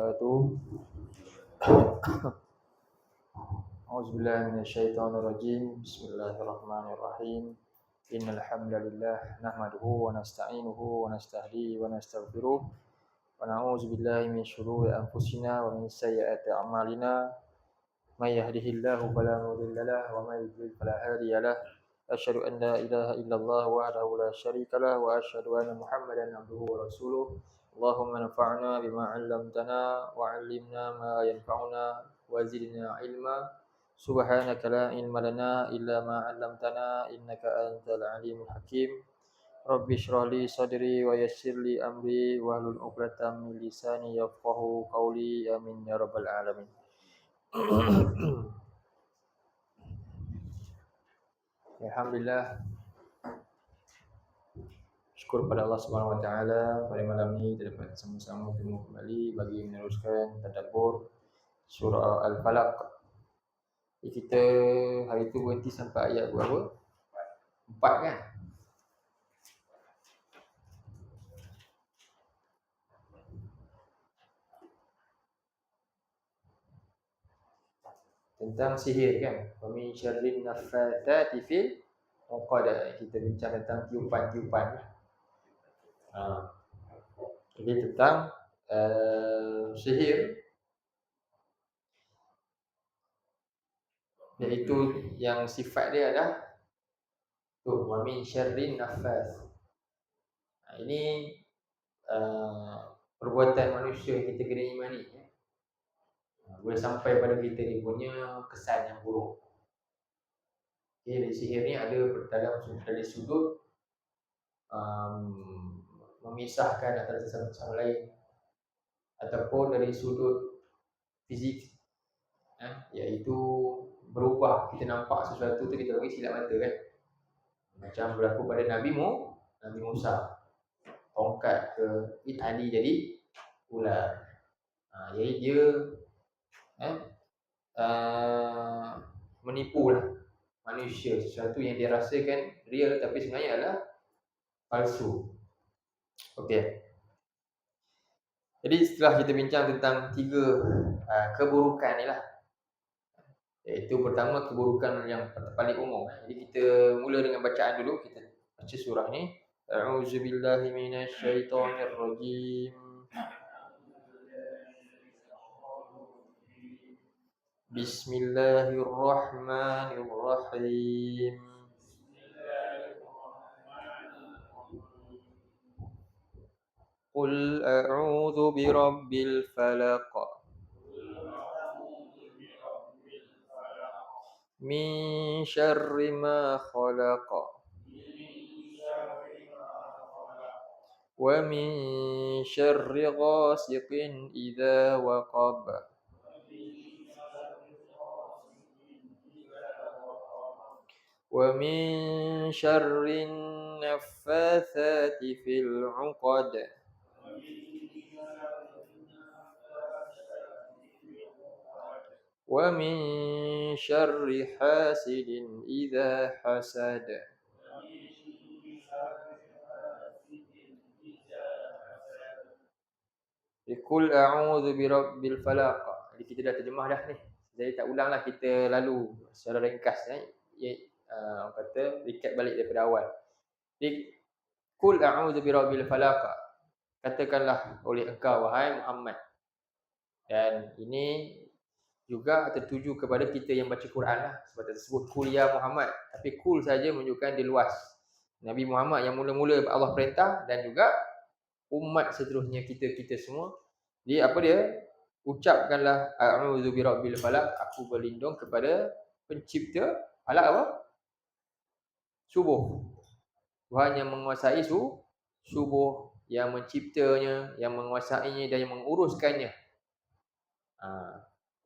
wabarakatuh. A'udzubillahi minasyaitonirrajim. Bismillahirrahmanirrahim. Innal hamdalillah nahmaduhu wa nasta'inuhu wa nastahdihi wa nastaghfiruh wa na'udzubillahi min syururi anfusina wa min sayyiati a'malina. May yahdihillahu fala mudilla lahu wa may yudlil fala hadiya lahu. Asyhadu an la ilaha illallah wahdahu la syarika lahu wa asyhadu anna Muhammadan abduhu wa rasuluh. Allahumma anfa'na bima 'allamtana wa 'allimna ma yanfa'una wa zidna ilma. Subhanaka la ilma lana illa ma 'allamtana innaka antal alimul hakim. Rabbi shrah li sadri wa yassir li amri wahlul 'uqdatam min lisani yafqahu qawli. Amin ya rabbal alamin. Alhamdulillah, syukur pada Allah Subhanahu wa taala pada malam ini kita dapat sama-sama bertemu kembali bagi meneruskan tadabbur surah Al-Falaq. Kita hari itu berhenti sampai ayat berapa? 4 kan? Tentang sihir kan? Wa min syarrin naffatsati fil 'uqad. Kita bincang tentang tiupan-tiupan. Jadi tentang sihir, iaitu yang sifat dia adalah wa min syarrin naffats. Ini perbuatan manusia yang kita kena imani. Boleh sampai pada kita ni punya kesan yang buruk. Okay, sihir ni ada dari sudut memisahkan antara sesama sama lain, ataupun dari sudut fizik, iaitu berubah. Kita nampak sesuatu tu kita bagi silap mata kan. Macam berlaku pada Nabi Musa, tongkat ke tali jadi ular. Jadi dia menipulah manusia, sesuatu yang dia rasakan real tapi sebenarnya adalah palsu. Okey. Jadi setelah kita bincang tentang 3 keburukan ni lah, iaitu pertama keburukan yang paling umum. Jadi kita mula dengan bacaan dulu. Kita baca surah ni. A'udzubillahi minasyaitonirrajim. Bismillahirrahmanirrahim. Qul a'udzu birabbil falaq. Min syarri ma khalaq. Wa min syarri ghasiqin idza waqab. Wa min syarrin naffatsati fil 'uqad. Wa min syarri hasidin idza hasad. Qul a'udzu birabbil falaq. Jadi kita dah terjemah dah ni. Jadi tak ulanglah, kita lalu secara ringkas orang kata recap balik daripada awal. Jadi qul a'udzu birabbil falaq. Katakanlah oleh engkau wahai Muhammad. Dan ini juga tertuju kepada kita yang baca Quran lah. Sebab tak sebut qul ya Muhammad, tapi qul saja menunjukkan dia luas. Nabi Muhammad yang mula-mula Allah perintah, dan juga umat seterusnya, kita semua. Jadi apa dia? Ucapkanlah a'udzu birabbil falaq, aku berlindung kepada pencipta falaq apa? Subuh. Tuhan yang menguasai subuh, yang menciptanya, yang menguasainya dan yang menguruskannya.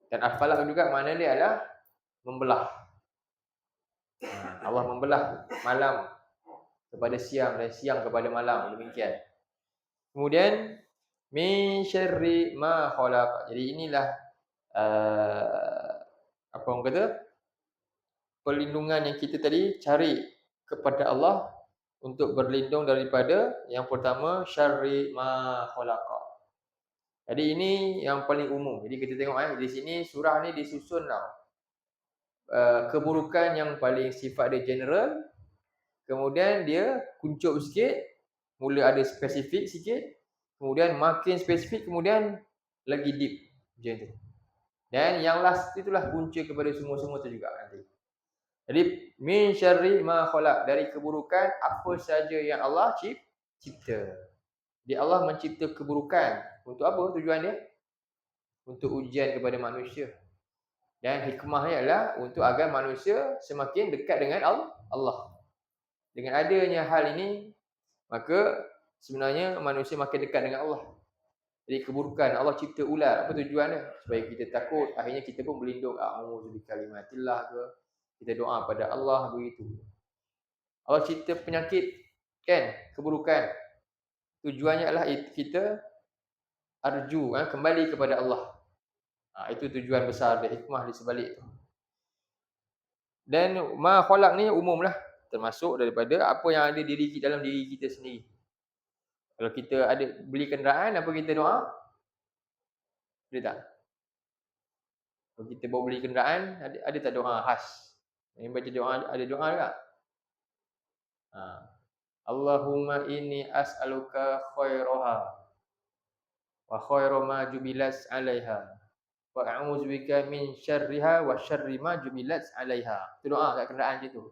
Dan al-falaq juga makna dia adalah membelah. Allah membelah malam kepada siang dan siang kepada malam, demikian. Kemudian min syarri ma khalaq. Jadi inilah apa orang kata, perlindungan yang kita tadi cari kepada Allah untuk berlindung daripada yang pertama syarri ma khalaq. Jadi ini yang paling umum. Jadi kita tengok di sini surah ni disusun keburukan yang paling sifat dia general, kemudian dia kuncup sikit, mula ada spesifik sikit, kemudian makin spesifik, kemudian lagi deep macam tu. Dan yang last itulah punca kepada semua-semua tu juga nanti. Jadi min syarri ma khalaq, dari keburukan apa saja yang Allah cipta. Jadi Allah mencipta keburukan untuk apa tujuan dia? Untuk ujian kepada manusia. Dan hikmahnya adalah untuk agar manusia semakin dekat dengan Allah. Dengan adanya hal ini, maka sebenarnya manusia makin dekat dengan Allah. Jadi keburukan Allah cipta ular, apa tujuan dia? Supaya kita takut, akhirnya kita pun berlindung a'udzu bikalimatillah ke. Kita doa pada Allah begitu. Allah cipta penyakit, kan? Keburukan. Tujuannya adalah kita arju, kembali kepada Allah. Itu tujuan besar dan hikmah di sebalik itu. Dan ma khalaq ni umumlah, termasuk daripada apa yang ada dalam diri kita sendiri. Kalau kita ada beli kenderaan, apa kita doa? Ada tak? Kalau kita bawa beli kenderaan, ada tak doa khas? Yang baca doa, ada doa tak? Allahumma inni as'aluka khairaha wa khairu ma jubilat 'alaiha wa a'udzubika min syarriha wa syarri ma jubilat 'alaiha. Itu doa kat kenderaan je tu.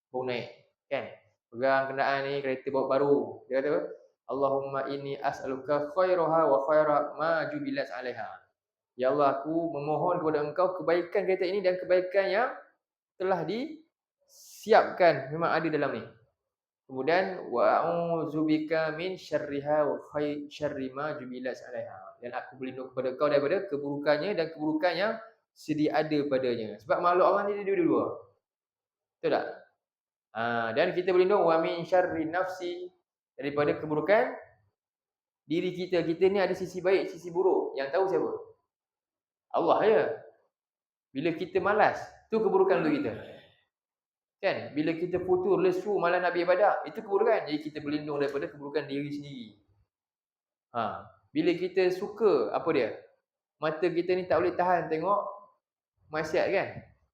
Baru naik, kan? Pegang kenderaan ni, kereta bawa baru. Dia kata, Allahumma inni as'aluka khairaha wa khairu ma jubilat 'alaiha. Ya Allah, aku memohon kepada Engkau kebaikan kereta ini dan kebaikan yang telah disiapkan, memang ada dalam ni. Kemudian wa a'udzubika min syarriha wa syarri ma jubilat 'alaiha. Dan aku berlindung kepada Engkau daripada keburukannya dan keburukan yang sedia ada padanya. Sebab makhluk Allah ni dia dua-dua. Betul tak? Dan kita berlindung wa min syarri nafsi, daripada keburukan diri kita. Kita ni ada sisi baik, sisi buruk. Yang tahu siapa? Allah ya. Bila kita malas, tu keburukan untuk kita. Kan? Bila kita putus lesu malam nak beribadah, itu keburukan. Jadi kita berlindung daripada keburukan diri sendiri. Bila kita suka, apa dia? Mata kita ni tak boleh tahan tengok maksiat, kan?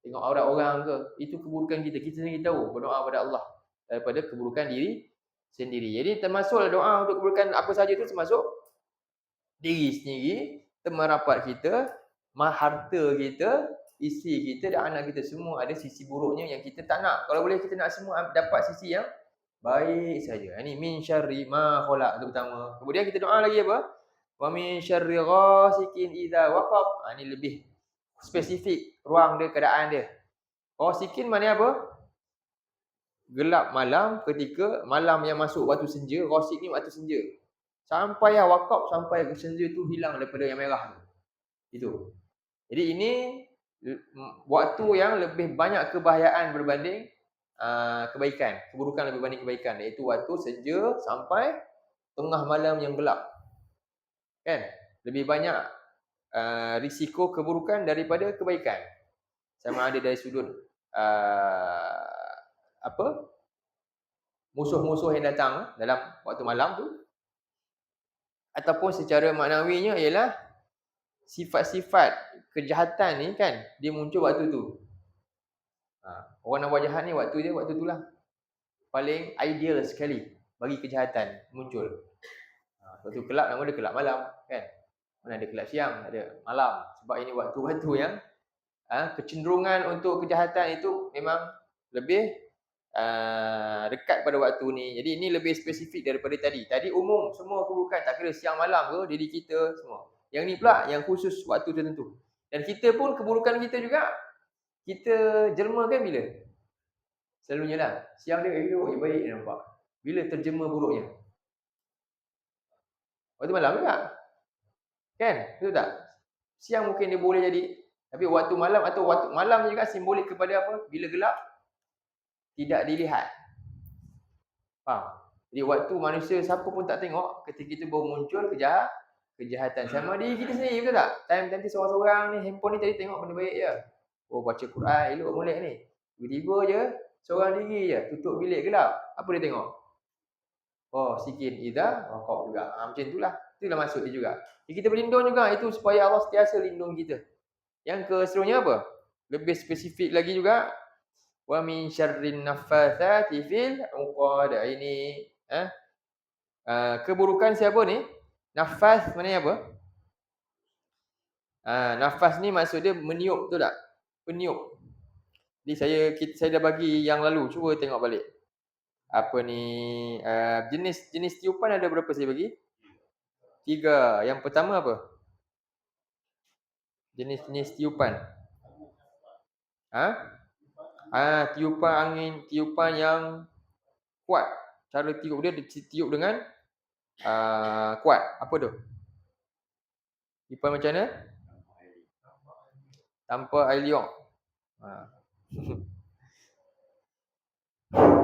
Tengok aurat orang ke, itu keburukan kita. Kita sendiri tahu, berdoa pada Allah daripada keburukan diri sendiri. Jadi termasuklah doa untuk keburukan apa saja itu, termasuk diri sendiri, teman rapat kita, harta kita, isteri kita dan anak kita, semua ada sisi buruknya yang kita tak nak. Kalau boleh kita nak semua dapat sisi yang baik saja. Ini min syarri ma khalaq, itu pertama. Kemudian kita doa lagi apa? Wa min syarri ghasikin idza waqab. Ini lebih spesifik ruang dia, keadaan dia. Ghasikin maknanya apa? Gelap malam, ketika malam yang masuk waktu senja. Ghasik ni waktu senja. Sampai waqab, sampai senja tu hilang daripada yang merah tu. Itu. Jadi ini waktu yang lebih banyak kebahayaan berbanding kebaikan. Keburukan lebih banding kebaikan, iaitu waktu senja sampai tengah malam yang gelap. Kan? Lebih banyak risiko keburukan daripada kebaikan. Sama ada dari sudut musuh-musuh yang datang dalam waktu malam tu, ataupun secara maknawinya ialah sifat-sifat kejahatan ni, kan, dia muncul waktu tu. Orang nak buat jahat ni waktu tu lah paling ideal sekali bagi kejahatan muncul. Waktu kelab, nama dia kelab malam, kan. Mana ada kelab siang, ada malam. Sebab ini waktu-waktu yang kecenderungan untuk kejahatan itu memang lebih dekat pada waktu ni. Jadi ini lebih spesifik daripada tadi. Tadi umum, semua keburukan, tak kira siang malam ke, diri kita semua. Yang ni pula yang khusus waktu tertentu. Dan kita pun, keburukan kita juga, kita jelmakan bila? Selalunya lah, siang dia elok je, baik dia nampak. Bila terjemah buruknya? Waktu malam juga. Kan? Betul tak? Siang mungkin dia boleh jadi, tapi waktu malam atau waktu malam juga simbolik kepada apa? Bila gelap, tidak dilihat. Faham? Jadi waktu manusia siapa pun tak tengok, ketika kita baru muncul kejahatan. Sama diri kita sendiri, betul tak? Time nanti seorang-seorang ni, handphone ni tadi tengok benda baik je. Oh, baca Quran, elok molek ni. Tiba-tiba je, seorang diri je, tutup bilik gelap. Apa dia tengok? Oh, sikin idza waqab juga. Macam itulah. Itulah maksud dia juga. Jadi kita berlindung juga itu supaya Allah sentiasa lindung kita. Yang keseterusnya apa? Lebih spesifik lagi juga, wa min syarrin naffatsati fil 'uqad. Ini keburukan siapa ni? Nafas maknanya apa? Nafas ni maksud dia meniup, betul tak? Peniup. Jadi saya dah bagi yang lalu, cuba tengok balik. Apa ni, jenis tiupan ada berapa saya bagi? 3. Yang pertama apa? Jenis tiupan. Tiupan angin, tiupan yang kuat. Cara tiup dia tiup dengan kuat. Apa tu? Tiupan macam mana? Tanpa air liur.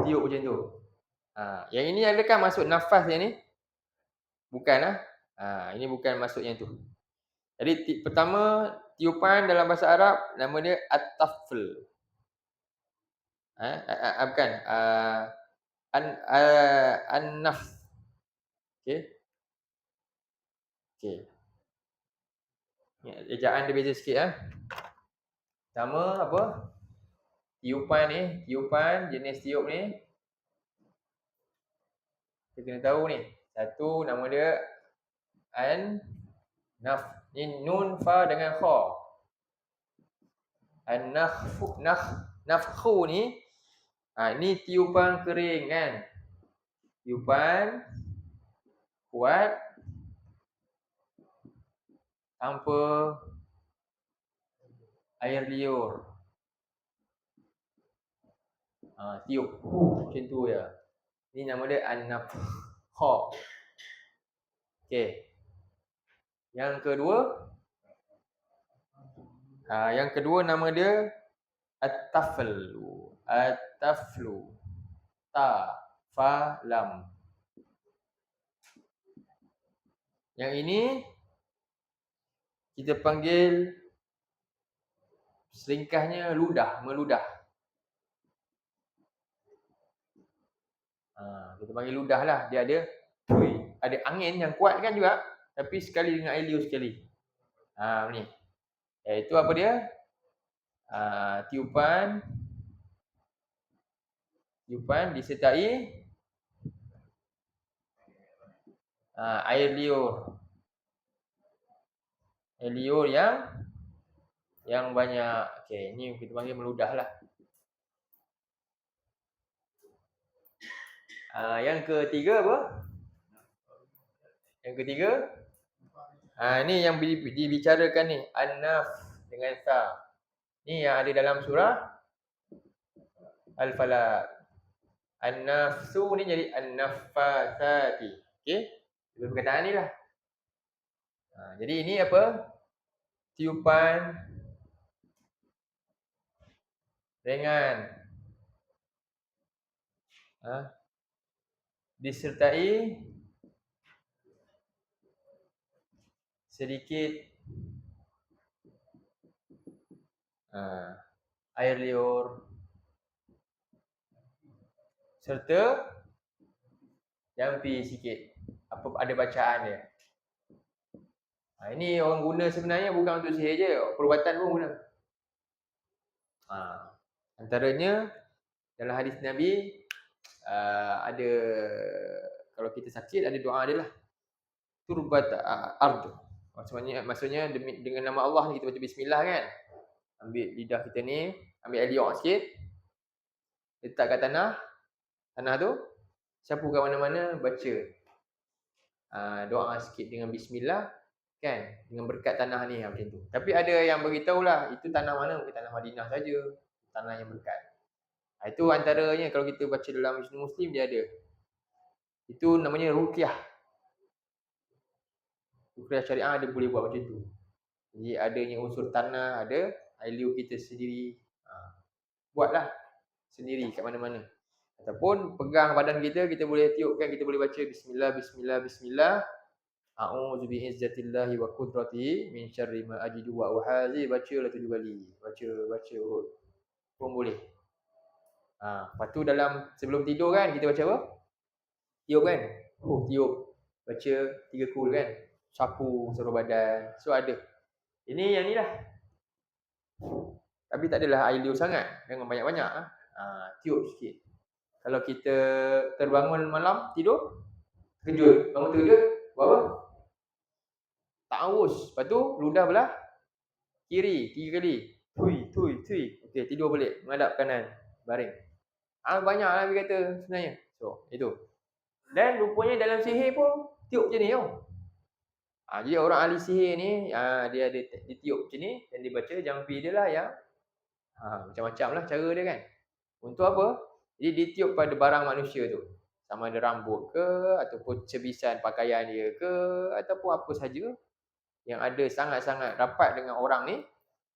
Tiup macam tu. Yang ini adakah masuk nafas yang ni? Bukan lah. Ini bukan masuk yang tu. Jadi pertama, tiupan dalam bahasa Arab nama dia at-tafl. Bukan. An-nafs. Okey. Ejaan dia beza sikit. Pertama apa? Tiupan ni, jenis tiup ni. Kita kena tahu ni. Satu nama dia an-naf. Ni nun, fa dengan kha. An-nafkhu ni, ni tiupan kering kan. Tiupan kuat tanpa air liur. Tiup macam tu je. Ni nama dia an-nafkha. Okey. Yang kedua nama dia at-taflu. Ta, fa, lam. Yang ini kita panggil seringkahnya meludah. Kita panggil ludah lah. Dia ada angin yang kuat kan juga, tapi sekali dengan air liur sekali. Ni. Itu apa dia? Tiupan disertai air liur. Air liur yang banyak. Okey, ni kita panggil meludah lah. Yang ketiga apa? Ni yang dibicarakan ni, an-naf dengan sa. Ni yang ada dalam surah Al-Falaq. An-nafsu ni jadi an-naffasati. Okey? Dua perkataan ni lah. Jadi ini apa? Tiupan ringan. Disertai sedikit air liur serta jampi sikit. Ada bacaan dia. Ini orang guna sebenarnya bukan untuk sihir je, perubatan pun guna. Antaranya dalam hadis Nabi ada, kalau kita sakit ada doa dia lah. Turbat ard. Maksudnya dengan nama Allah ni kita baca bismillah kan. Ambil lidah kita ni, ambil air liur sikit. Letak kat tanah tu, sapu kat mana-mana, baca doa sikit dengan bismillah kan, dengan berkat tanah ni macam tu. Tapi ada yang beritahulah itu tanah mana, bukan tanah Madinah saja, tanah yang berkat. Itu antaranya kalau kita baca dalam Hisnul Muslim dia ada. Itu namanya ruqyah. Ruqyah syariah ada boleh buat macam tu. Jadi adanya unsur tanah, ada air liur kita sendiri. Buatlah sendiri kat mana-mana. Ataupun pegang badan kita boleh tiupkan, kita boleh baca bismillah. A'udzu bi'izzatillahi wa qudratihi min syarri ma ajidu wa uhazi. Bacalah 7 kali. Baca urut. Pun boleh. Lepas tu sebelum tidur kan kita baca apa? Tiup kan? Tiup. Baca 3 kul kan? sapu seluruh badan. So ada. Ini yang ni lah. Tapi tak adalah ideal sangat. Jangan banyak-banyak. Tiup sikit. Kalau kita terbangun malam, tidur, kejut. Bangun terkejut, buat apa? Tak haus. Lepas tu, ludah belah kiri 3 kali. Tui. Okey, tidur balik. Menghadap kanan. Baring. Banyaklah dia kata sebenarnya. So, itu. Dan rupanya dalam sihir pun tiup macam ni tau. Jadi orang ahli sihir ni, dia ada dia tiup macam ni dan dia baca jampi dia lah yang macam-macam lah cara dia kan. Untuk apa? Jadi dia tiup pada barang manusia tu. Sama ada rambut ke, ataupun cebisan pakaian dia ke, ataupun apa saja yang ada sangat-sangat rapat dengan orang ni.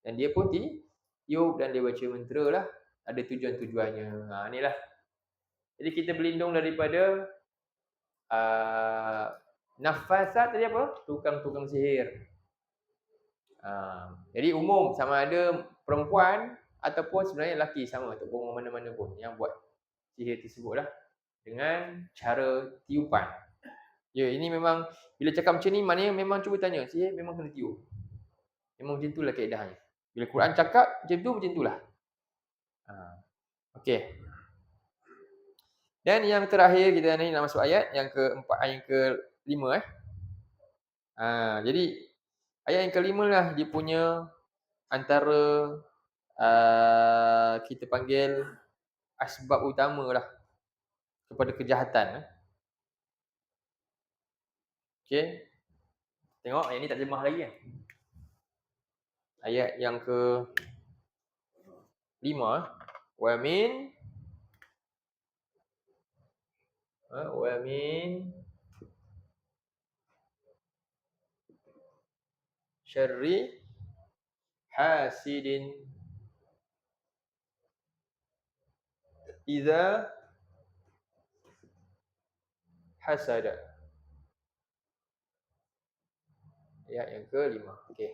Dan dia pun tiup dan dia baca mentera lah. Ada tujuan-tujuannya. Ni lah. Jadi kita berlindung daripada nafasat tadi apa? Tukang-tukang sihir. Jadi umum sama ada perempuan ataupun sebenarnya lelaki sama ataupun mana-mana pun yang buat sihir tersebut lah dengan cara tiupan. Ya, ini memang bila cakap macam ni maknanya memang cuba tanya, sihir memang kena tiup. Memang macam itulah kaedahnya. Bila Quran cakap macam itulah. Okey. Dan yang terakhir kita ni nak masuk ayat yang keempat, ayat yang ke-5 jadi ayat yang ke-5 lah dia punya antara kita panggil asbab utama lah kepada kejahatan. Okey. Tengok ayat ni tak terjemah lagi kan. Ayat yang ke-5 wa min syarri hasidin idza hasada. Ayat yang ke-5. Okey.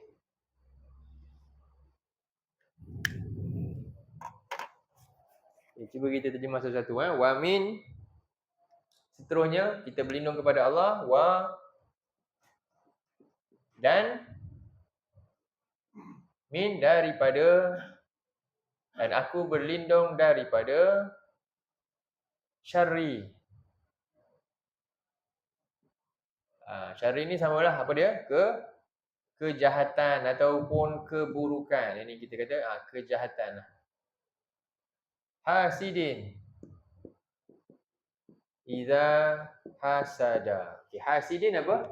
Cuba kita terjemah satu-satu. Wa min, seterusnya kita berlindung kepada Allah. Wa, dan min, daripada, dan aku berlindung daripada syarri. Syarri ni samalah apa dia? Kejahatan ataupun keburukan. Ini kita kata kejahatan lah. Hasidin idza hasada. Okay, hasidin apa?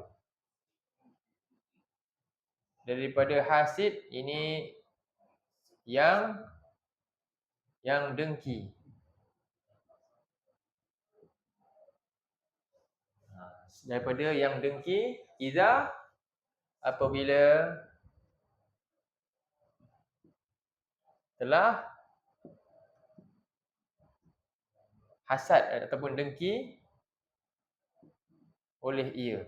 Daripada hasid ini yang dengki. Daripada yang dengki, idza, apabila telah hasad ataupun dengki oleh ia.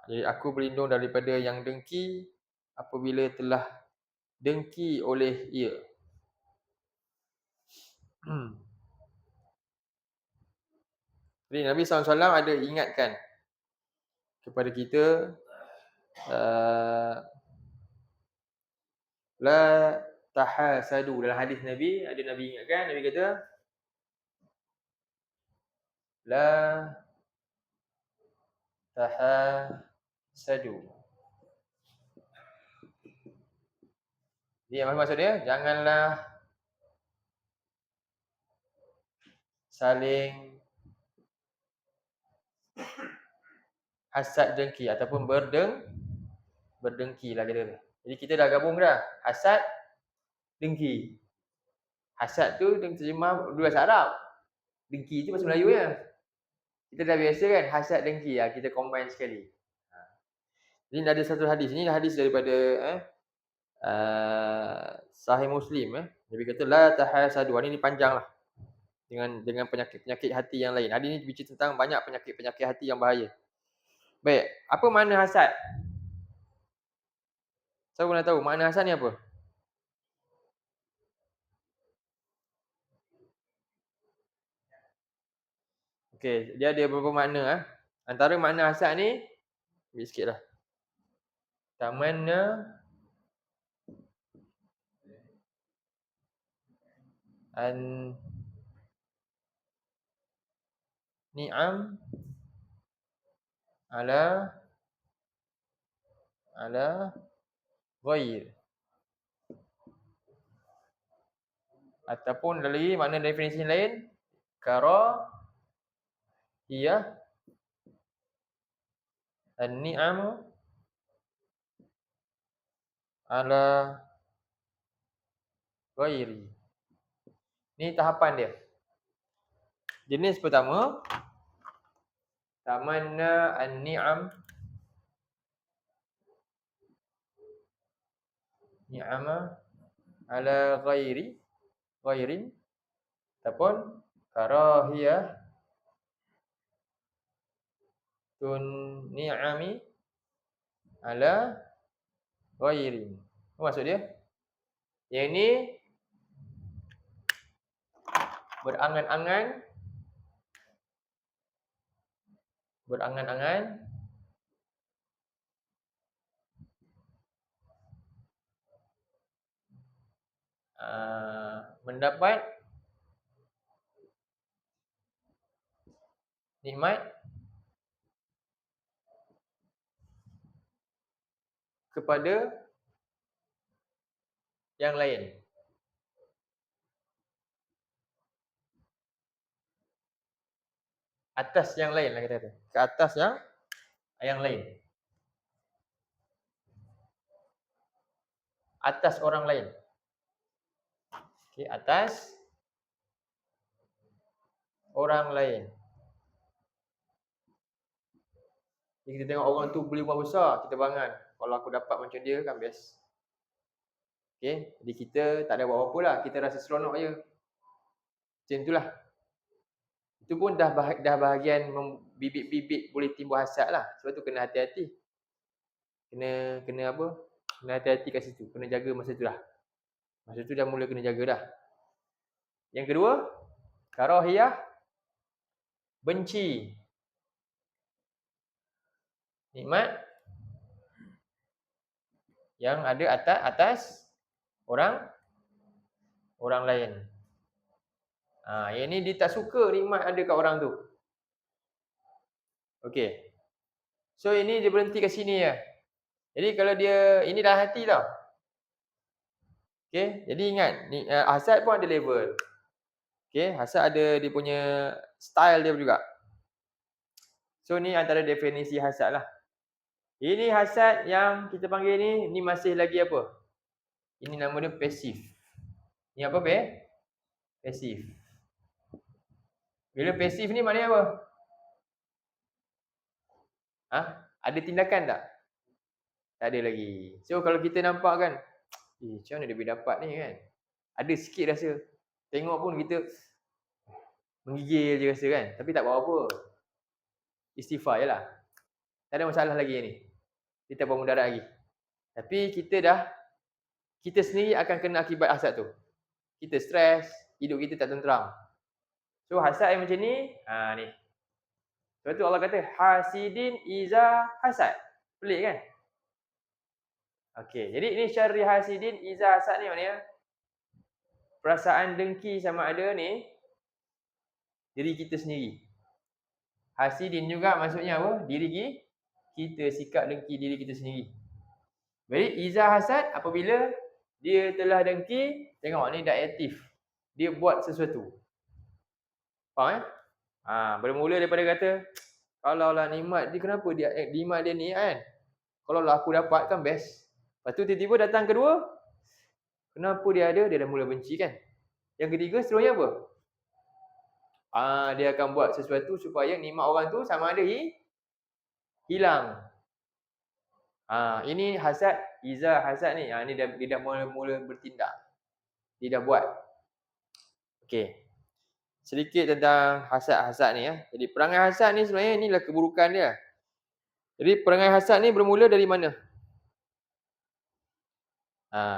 Jadi aku berlindung daripada yang dengki apabila telah dengki oleh ia. Jadi Nabi SAW ada ingatkan kepada kita la tahasadu. Dalam hadis Nabi, ada Nabi ingatkan, Nabi kata la tahasadu. Jadi apa maksud dia? Janganlah saling hasad dengki ataupun berdengki lah kira. Jadi kita dah gabung dah. Hasad, dengki. Hasad tu terjemah dua bahasa Arab. Dengki tu bahasa Melayu je. Kita dah biasa kan hasad dengki, kita combine sekali. Jadi ada satu hadis. Ini hadis daripada Sahih Muslim. Nabi kata la tahasadu. Ini panjang lah. Dengan penyakit-penyakit hati yang lain. Hadis ni bicara tentang banyak penyakit-penyakit hati yang bahaya. Baik, apa makna hasad? Siapa nak tahu makna hasad ni apa? Okey, dia ada beberapa makna. Antara makna hasad ni, ambil sikitlah. Tamanna an ni'am ala ghair. Ataupun ada lagi makna definisi lain, karahiyah an-ni'am ala ghairi. Ni tahapan dia. Jenis pertama, tamanna an-ni'am ni'ama ala ghairin ataupun karahiyah tun ni'ami ala ghairin. Apa maksud dia? Yang ni berangan-angan mendapat nikmat kepada yang lain. Atas yang lain lah kita kata. Ke atas yang lain. Atas orang lain. Okey, atas orang lain. Jadi kita tengok orang tu beli rumah besar, kita berangan. Kalau aku dapat macam dia kan best. Okey, jadi kita tak ada buat apa-apa lah, kita rasa seronok je. Macam itulah. Itu pun dah bahagian bibit-bibit boleh timbul hasad lah. Sebab tu kena hati-hati. Kena apa? Kena hati-hati kat situ. Kena jaga masa tu lah. Masa tu dah mula kena jaga dah. Yang kedua, karahiyah benci nikmat yang ada atas orang lain. Yang ni dia tak suka nikmat ada kat orang tu. Okey. So ini dia berhenti kat sini je. Jadi kalau dia, ini dalam hati tau. Okey, jadi ingat, hasad pun ada level. Okey, hasad ada dia punya style dia juga. So ni antara definisi hasad lah. Ini hasad yang kita panggil ni masih lagi apa? Ini nama dia pasif. Ni apa pasif. Bila pasif ni maknanya apa? Ada tindakan tak? Tak ada lagi. So kalau kita nampak kan, macam mana dia boleh dapat ni kan? Ada sikit rasa. Tengok pun kita menggigil je rasa kan. Tapi tak buat apa. Istighfar je lah. Tak ada masalah lagi ni. Kita tak bermudarat lagi. Tapi kita sendiri akan kena akibat hasad tu. Kita stres, hidup kita tak tenteram. So hasad yang macam ni, ni. Sebab tu Allah kata hasidin iza hasad. Pelik kan? Okey, jadi ini syarri hasidin iza hasad ni maknanya perasaan dengki sama ada ni diri kita sendiri. Hasidin juga maksudnya apa? Diri kita, sikap dengki diri kita sendiri. Jadi iza hasad apabila dia telah dengki, tengok ni dah aktif. Dia buat sesuatu. Faham bermula daripada kata, kalau lah nikmat dia, kenapa dia nikmat dia ni kan? Kalau lah aku dapat kan best. Lepas tu tiba-tiba datang kedua, kenapa dia ada, dia dah mula benci kan? Yang ketiga seterusnya apa? Dia akan buat sesuatu supaya nikmat orang tu sama ada hilang. Ini hasad, iza hasad ni. Ni dia dah mula bertindak. Dia dah buat. Okey. Sedikit tentang hasad-hasad ni ya. Jadi perangai hasad ni sebenarnya inilah keburukan dia. Jadi perangai hasad ni bermula dari mana?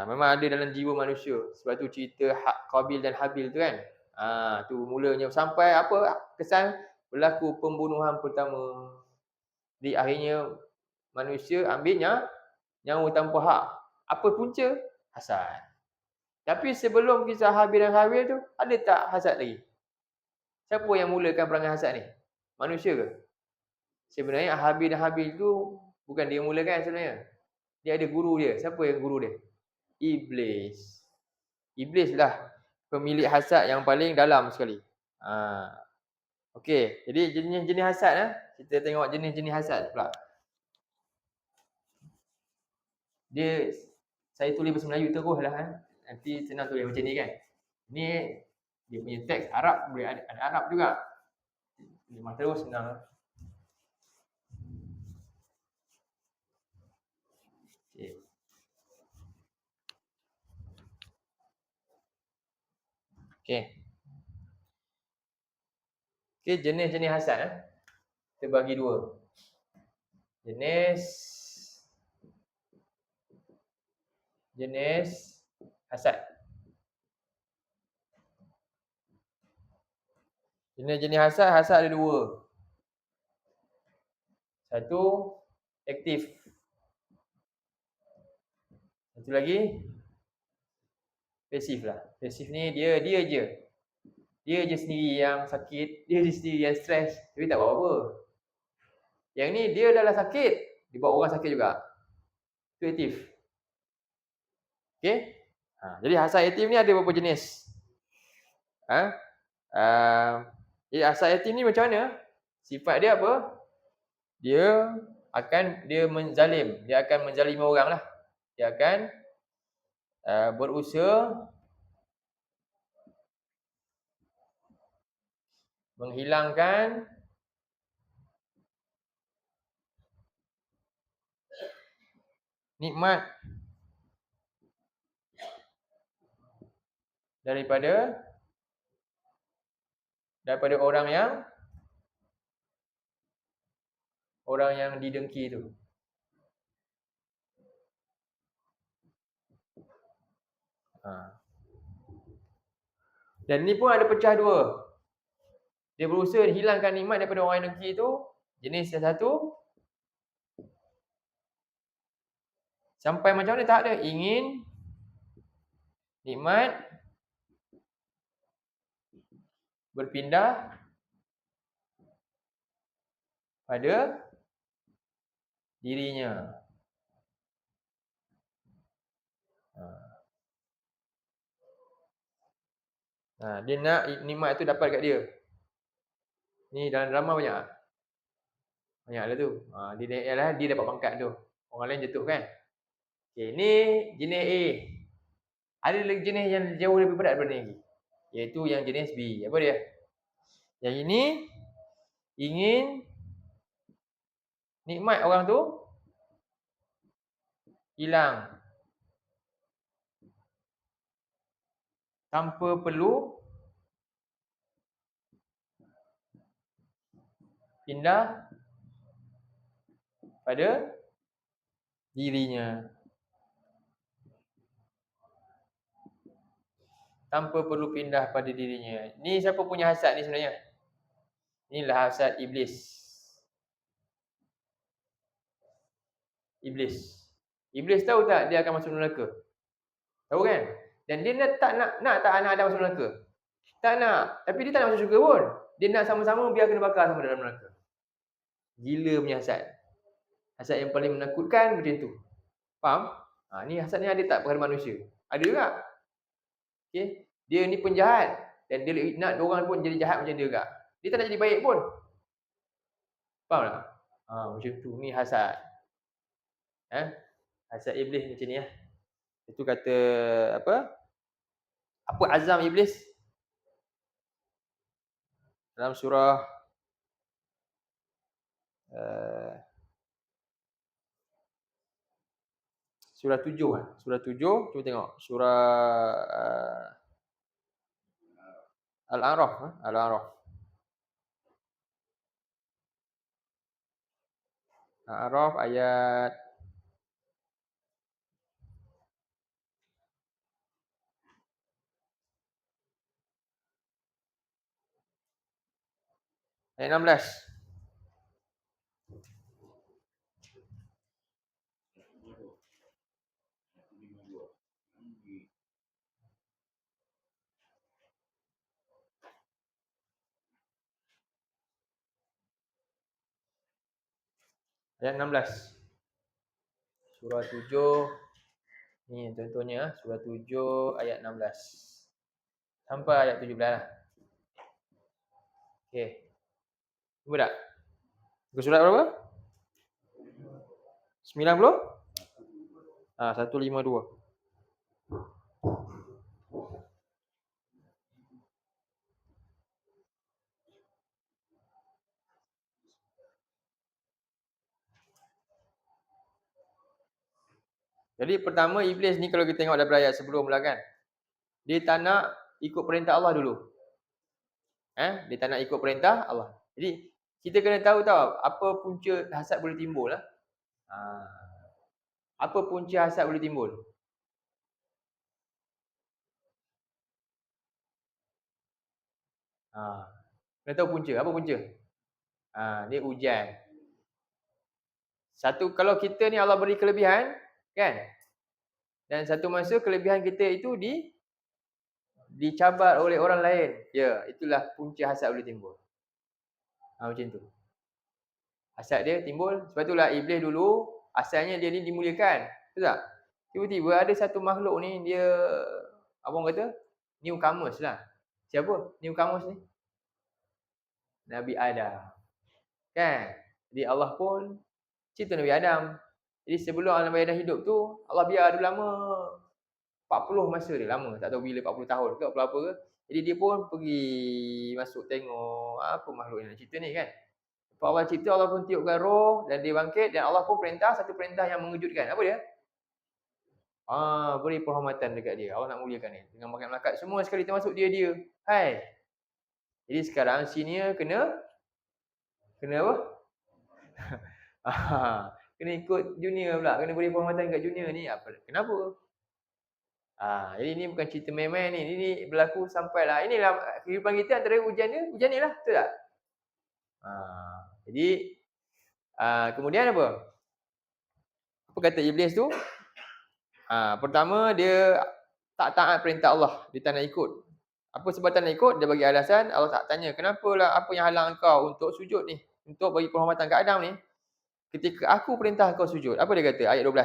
Memang ada dalam jiwa manusia. Sebab tu cerita Qabil dan Habil tu kan. Tu mulanya sampai apa kesan berlaku pembunuhan pertama. Di akhirnya manusia ambilnya nyawa tanpa hak. Apa punca? Hasad. Tapi sebelum kisah Habil dan Habil tu, ada tak hasad lagi? Siapa yang mulakan perangai hasad ni? Manusia ke? Sebenarnya Habil dan Habil tu bukan dia mulakan sebenarnya. Dia ada guru dia. Siapa yang guru dia? Iblis. Iblis lah pemilik hasad yang paling dalam sekali. Okey, jadi jenis-jenis hasad kita tengok jenis-jenis hasad pula. Saya tulis bahasa Melayu teruslah Nanti senang tulis macam ni kan. Ni dia punya teks Arab, boleh ada Arab juga. Memang terus senang. Okey. Okey. Okey, jenis-jenis hasad kita bagi dua. Jenis hasad. Jenis-jenis hasad ada dua. Satu, aktif. Satu lagi, pasif lah. Pasif ni dia je. Dia je sendiri yang sakit, dia je sendiri yang stres, tapi tak buat apa. Yang ni dia dah lah sakit, dia buat orang sakit juga. Itu aktif. Okey? Jadi hasad aktif ni ada beberapa jenis. Hasad aktif ni macam mana? Sifat dia apa? Dia menzalim. Dia akan menzalimi orang lah. Dia akan berusaha menghilangkan nikmat daripada orang yang didengki tu. Dan ni pun ada pecah dua. Dia berusaha hilangkan nikmat daripada orang yang dengki tu. Jenis yang satu, sampai macam mana tahap dia? Ingin nikmat berpindah pada dirinya. Dia nak nikmat tu dapat kat dia. Ni dalam drama banyak. Banyaklah tu. Dia dapat pangkat tu. Orang lain jatuh kan. Okay, ni jenis A. Ada lagi jenis yang jauh lebih berat daripada ni. Iaitu yang jenis B. Apa dia? Yang ini ingin nikmat orang tu hilang tanpa perlu pindah pada dirinya. Tanpa perlu pindah pada dirinya. Ni siapa punya hasad ni sebenarnya? Inilah hasad iblis. Iblis tahu tak dia akan masuk neraka? Tahu kan? Dan dia tak nak anak Adam masuk neraka. Tak nak. Tapi dia tak nak masuk syurga pun. Dia nak sama-sama biar kena bakar sama dalam neraka. Gila punya hasad. Hasad yang paling menakutkan macam tu. Faham? Ni hasad ni ada tak pada manusia? Ada juga. Okay? Dia ni penjahat. Dan dia nak orang pun jadi jahat macam dia juga. Dia tak nak jadi baik pun. Faham tak? Macam tu. Ni hasad. Hasad iblis macam ni. Itu kata apa? Apa azam iblis? Dalam surah surah 7 Surah 7, cuba tengok. Surah Al-A'raf. Al-A'raf ayat Ayat 16. Ayat 16. Surah 7. Ni contohnya surah 7 ayat 16. Sampai ayat 17 lah. Okey. Cuba tak? Muka surat berapa? 90? 152. Jadi pertama iblis ni kalau kita tengok daripada ayat sebelum lah kan. Dia tak nak ikut perintah Allah dulu. Dia tak nak ikut perintah Allah. Jadi kita kena tahu apa punca hasad boleh timbul lah. Apa punca hasad boleh timbul? Kena tahu punca. Apa punca? Dia ujian. Satu, kalau kita ni Allah beri kelebihan, kan? Dan satu masa kelebihan kita itu dicabar oleh orang lain. Ya, itulah punca hasad boleh timbul. Macam tu. Hasad dia timbul. Sebab itulah iblis dulu asalnya dia ni dimuliakan. Betul tak? Tiba-tiba ada satu makhluk ni dia abang kata newcomers lah. Siapa newcomers ni? Nabi Adam. Kan? Jadi Allah pun cerita Nabi Adam. Jadi sebelum Nabi Adam hidup tu, Allah biar dia lama 40 masa dia lama, tak tahu bila 40 tahun ke apa ke. Jadi dia pun pergi masuk tengok apa makhluk ni nak cerita ni kan. Lepas Allah cipta, Allah pun tiupkan roh dan dia bangkit dan Allah pun perintah satu perintah yang mengejutkan. Apa dia? Beri penghormatan dekat dia. Allah nak muliakan dia. Dengan makan melakat semua sekali termasuk dia. Hai. Jadi sekarang senior kena apa? Kena ikut junior pula. Kena beri penghormatan dekat junior ni. Kenapa? Jadi ni bukan cerita main-main ni. Ini berlaku sampailah. Inilah kehidupan kita antara ujian ni lah. Betul tak? Jadi kemudian apa? Apa kata iblis tu? Pertama dia tak taat perintah Allah. Dia tak nak ikut. Apa sebab tak nak ikut? Dia bagi alasan. Allah tak tanya. Kenapalah apa yang halang engkau untuk sujud ni? Untuk bagi penghormatan ke Adam ni? Ketika aku perintah kau sujud. Apa dia kata? Ayat 12.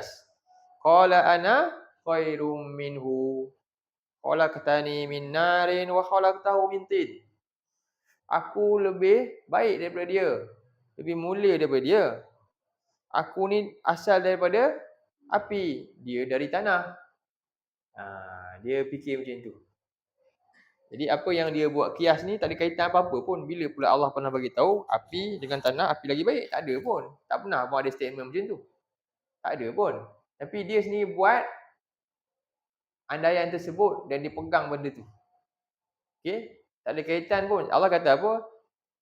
Qala ana khairum minhu. Khalaqtani min narin wa khalaqtahu min tin. Aku lebih baik daripada dia. Lebih mulia daripada dia. Aku ni asal daripada api. Dia dari tanah. Dia fikir macam tu. Jadi apa yang dia buat kias ni tak ada kaitan apa-apa pun. Bila pula Allah pernah bagi tahu api dengan tanah, api lagi baik? Tak ada pun. Tak pernah pun ada statement macam tu. Tak ada pun. Tapi dia sendiri buat andaian tersebut dan dia pegang benda tu. Okey? Tak ada kaitan pun. Allah kata apa?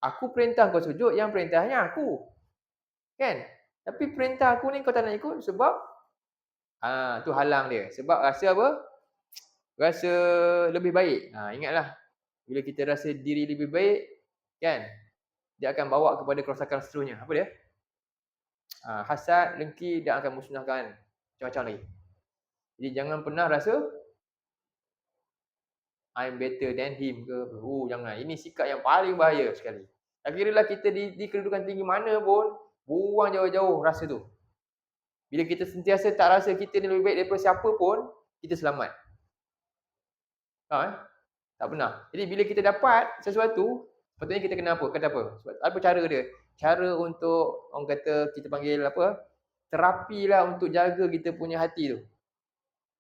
Aku perintah kau sujud, yang perintahnya aku. Kan? Tapi perintah aku ni kau tak nak ikut sebab tu halang dia. Sebab rasa apa? Rasa lebih baik. Ingatlah. Bila kita rasa diri lebih baik, kan? Dia akan bawa kepada kerosakan seterusnya. Apa dia? Hasad, dengki dan akan musnahkan macam-macam lagi. Jadi jangan pernah rasa I'm better than him ke. Jangan. Ini sikap yang paling bahaya sekali. Tak kira lah kita di kedudukan tinggi mana pun, buang jauh-jauh rasa tu. Bila kita sentiasa tak rasa kita ni lebih baik daripada siapa pun, kita selamat. Tak pernah. Jadi bila kita dapat sesuatu, sepatutnya kita kena apa? Kata apa? Apa cara dia? Cara untuk orang kata kita panggil apa? Terapi lah untuk jaga kita punya hati tu.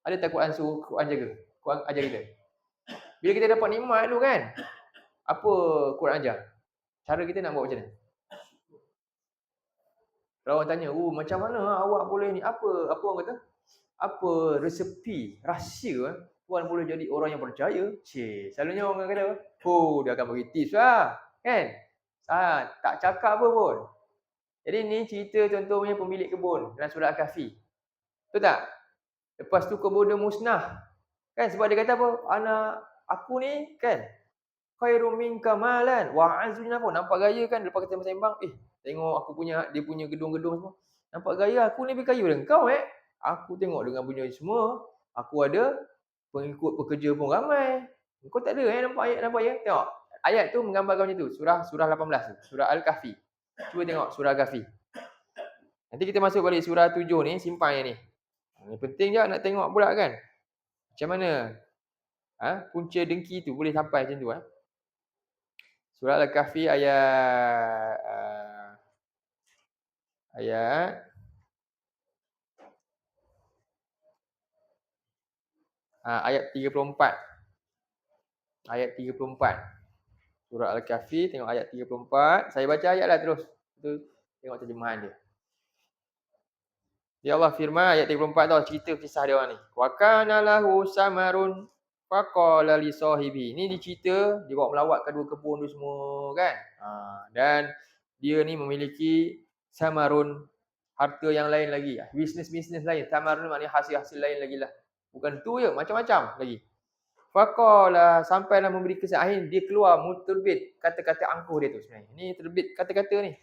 Ada tak Quran suruh Quran jaga? Quran ajar kita. Bila kita dapat nikmat tu kan, apa Quran ajar? Cara kita nak buat macam mana? Kalau orang tanya, macam mana awak boleh ni? Apa orang kata? Apa resepi, rahsia Puan boleh jadi orang yang percaya? Selalunya orang kata, dia akan bagi tips lah. Kan? Tak cakap apa pun. Jadi ni cerita contohnya pemilik kebun dalam surah Al-Kahfi. Betul tak? Lepas tu kebun dia musnah. Kan? Sebab dia kata apa? Anak aku ni kan, khairum minka malan wa a'azzu nafar. Nampak gaya kan lepas kita sembang, tengok aku punya dia punya gedung-gedung semua. Nampak gaya aku ni lebih kaya daripada kau Aku tengok dengan punya semua, aku ada pengikut pekerja pun ramai. Kau tak ada nampak ayat. Tengok. Ayat tu menggambarkan macam tu. Surah 18 tu. Surah Al-Kahfi. Cuba tengok surah Al-Kahfi. Nanti kita masuk balik surah 7 ni, simpan yang ni. Ini penting je nak tengok pula kan. Macam mana? Punca dengki tu boleh sampai macam tu Surah Al-Kahfi ayat ayat 34. Ayat 34. Surah Al-Kahfi, tengok ayat 34. Saya baca ayat lah terus. Tu tengok terjemahan dia. Ya Allah firman ayat 34 tau, cerita kisah dia orang ni. Wa kana lahu samarun faqala li sahibi. Ni dicerita dia bawa melawat ke dua kebun tu semua kan. Dan dia ni memiliki samarun, harta yang lain lagi. Bisnes lain. Samarun maknanya hasil-hasil lain lagi lah. Bukan tu je, macam-macam lagi. Faqala, sampailah memberi kesan. Akhirnya dia keluar terbit kata-kata angkuh dia tu sebenarnya. Ni terbit kata-kata ni.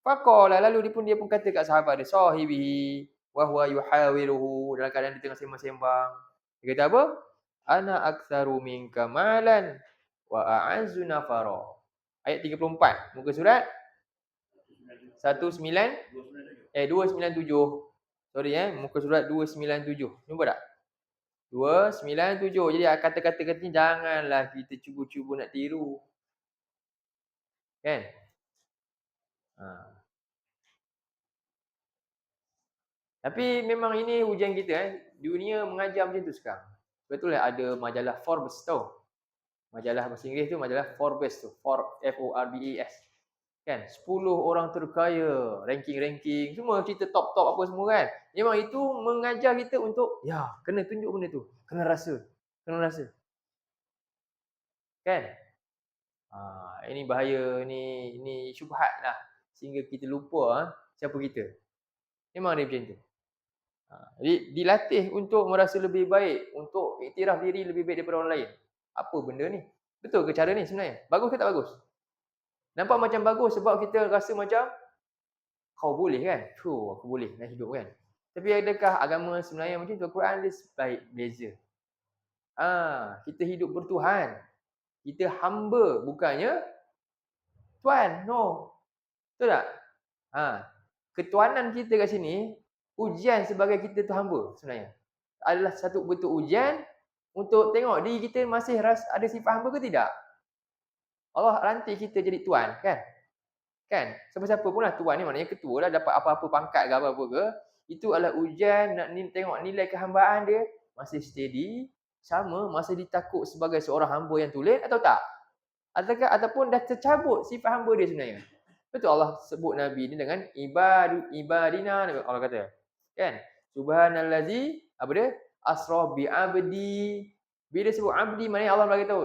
Faqala, lalu dia pun kata kat sahabat dia, sahibihi wa huwa yuhawiruhu, dalam keadaan dia tengah sembang-sembang. Dia kata apa? Ana aktsaru minka malan wa a'azzu nafara. Ayat 34, muka surat 297. Sorry muka surat 297. Jumpa tak? 297. Jadi kata-kata ni janganlah kita cuba-cuba nak tiru. Kan? Tapi memang ini ujian kita Dunia mengajar macam tu sekarang. Betul lah ada majalah Forbes tau. Majalah bahasa Inggeris tu majalah Forbes tu. Forbes. Kan? 10 orang terkaya, ranking-ranking, semua cerita top-top apa semua kan. Memang itu mengajar kita untuk kena tunjuk benda tu. Kena rasa. Kan? Ini bahaya ni syubhat lah. Sehingga kita lupa siapa kita. Memang dia macam tu. Jadi dilatih untuk merasa lebih baik, untuk iktiraf diri lebih baik daripada orang lain. Apa benda ni? Betul ke cara ni sebenarnya? Bagus ke tak bagus? Nampak macam bagus sebab kita rasa macam kau boleh kan? Aku boleh nak hidup kan? Tapi adakah agama sebenarnya macam tu? Al-Quran dia baik beza. Kita hidup bertuhan. Kita hamba, bukannya tuan. No. Betul tak? Ketuanan kita kat sini ujian sebagai kita tu hamba sebenarnya. Adalah satu bentuk ujian untuk tengok diri kita masih ada sifat hamba ke tidak. Allah rantik kita jadi tuan kan? Kan? Siapa-siapa pun lah tuan ni maknanya ketua lah, dapat apa-apa pangkat ke apa-apa ke. Itu adalah ujian nak tengok nilai kehambaan dia masih steady, sama, masih ditakut sebagai seorang hamba yang tulen atau tak. Ataupun dah tercabut sifat hamba dia sebenarnya. Betul Allah sebut Nabi ni dengan ibadina, Allah kata. Kan? Subhanallazi asra bi abdi. Bila sebut abdi maknanya Allah bagi tahu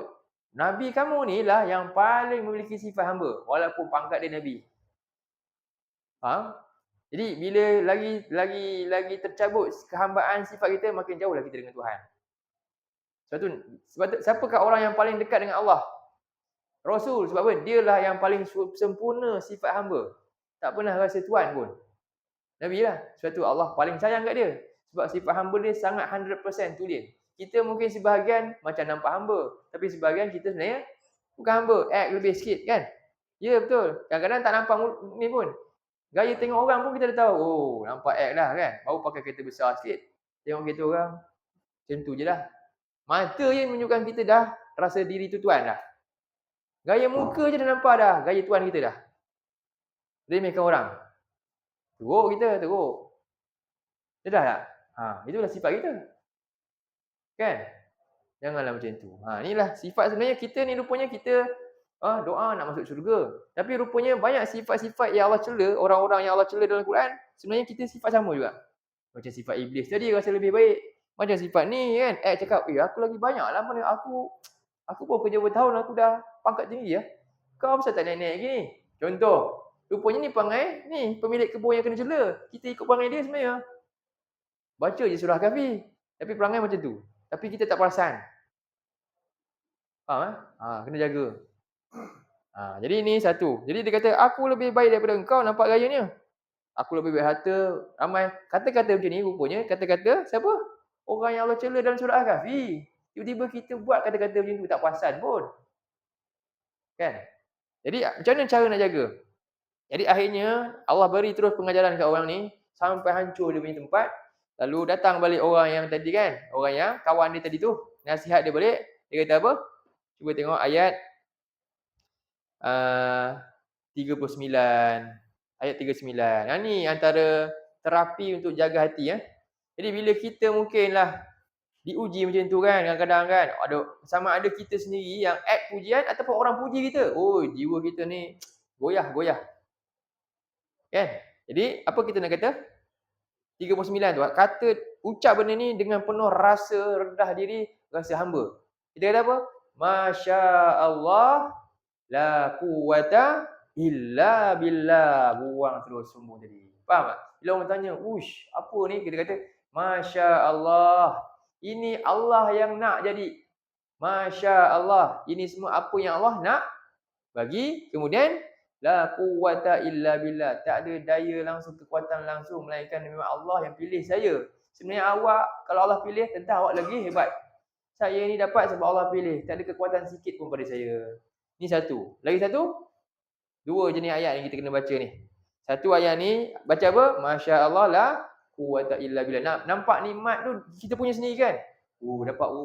Nabi kamu ni lah yang paling memiliki sifat hamba walaupun pangkat dia Nabi. Faham? Jadi bila lagi tercabut kehambaan sifat kita, makin jauhlah kita dengan Tuhan. Sebab tu siapakah orang yang paling dekat dengan Allah? Rasul. Sebab apa? Dialah yang paling sempurna sifat hamba. Tak pernah rasa tuan pun. Nabi lah. Sebab tu Allah paling sayang kat dia. Sebab sifat hamba dia sangat 100% tulen. Kita mungkin sebahagian macam nampak hamba. Tapi sebahagian kita sebenarnya bukan hamba. Act lebih sikit kan? Ya betul. Kadang-kadang tak nampak ni pun. Gaya tengok orang pun kita dah tahu. Oh nampak act lah kan? Baru pakai kereta besar sikit. Tengok kereta orang. Macam tu je lah. Mata je menunjukkan kita dah rasa diri tu tuan dah. Gaya muka je dah nampak dah. Gaya tuan kita dah. Remehkan orang. Teruk kita, teruk. Dah tak? Itulah sifat kita. Kan? Janganlah macam tu. Inilah sifat sebenarnya kita ni rupanya kita doa nak masuk syurga. Tapi rupanya banyak sifat-sifat yang Allah cela, orang-orang yang Allah cela dalam Quran, sebenarnya kita sifat sama juga. Macam sifat iblis tadi rasa lebih baik. Macam sifat ni kan, cakap, aku lagi banyak lah mana aku pun kerja bertahun aku dah pangkat tinggi ya. Kau pasal tak naik-naik gini? Contoh, rupanya ni perangai ni pemilik kebun yang kena cela. Kita ikut perangai dia sebenarnya. Baca je surah Kahfi. Tapi perangai macam tu. Tapi kita tak perasan. Faham? Kena jaga. Jadi ni satu. Jadi dia kata, aku lebih baik daripada engkau, nampak gayanya. Aku lebih baik harta, ramai. Kata-kata macam ni rupanya, kata-kata siapa? Orang yang Allah cela dalam surah Al-Kahfi. Tiba-tiba kita buat kata-kata macam tu, tak perasan pun. Kan? Jadi macam mana cara nak jaga? Jadi akhirnya Allah beri terus pengajaran kat orang ni sampai hancur dia punya tempat. Lalu datang balik orang yang tadi kan, orang yang kawan dia tadi tu, nasihat dia balik. Dia kata apa? Cuba tengok ayat 39. Ayat 39. Ni antara terapi untuk jaga hati ya. Jadi bila kita mungkinlah diuji macam tu kan, kadang-kadang kan sama ada kita sendiri yang act pujian ataupun orang puji kita. Oh, jiwa kita ni goyah-goyah. Kan? Jadi apa kita nak kata? 39 tu. Kata ucap benda ni dengan penuh rasa rendah diri, rasa hamba. Kita kata apa? Masya Allah la quwata illa billah. Buang terus sombong tadi. Faham tak? Bila orang tanya, "Ush, apa ni?" Kita kata, "Masya Allah. Ini Allah yang nak jadi. Masya Allah. Ini semua apa yang Allah nak bagi." Kemudian la quwwata illa billah. Tak ada daya langsung, kekuatan langsung melainkan memang Allah yang pilih saya. Sebenarnya awak kalau Allah pilih tentang awak lagi hebat. Saya ni dapat sebab Allah pilih. Tak ada kekuatan sikit pun pada saya. Ni satu. Lagi satu, dua jenis ayat yang kita kena baca ni. Satu ayat ni baca apa? Masya Allah la quwwata illa billah. Nampak nikmat tu kita punya sendiri kan?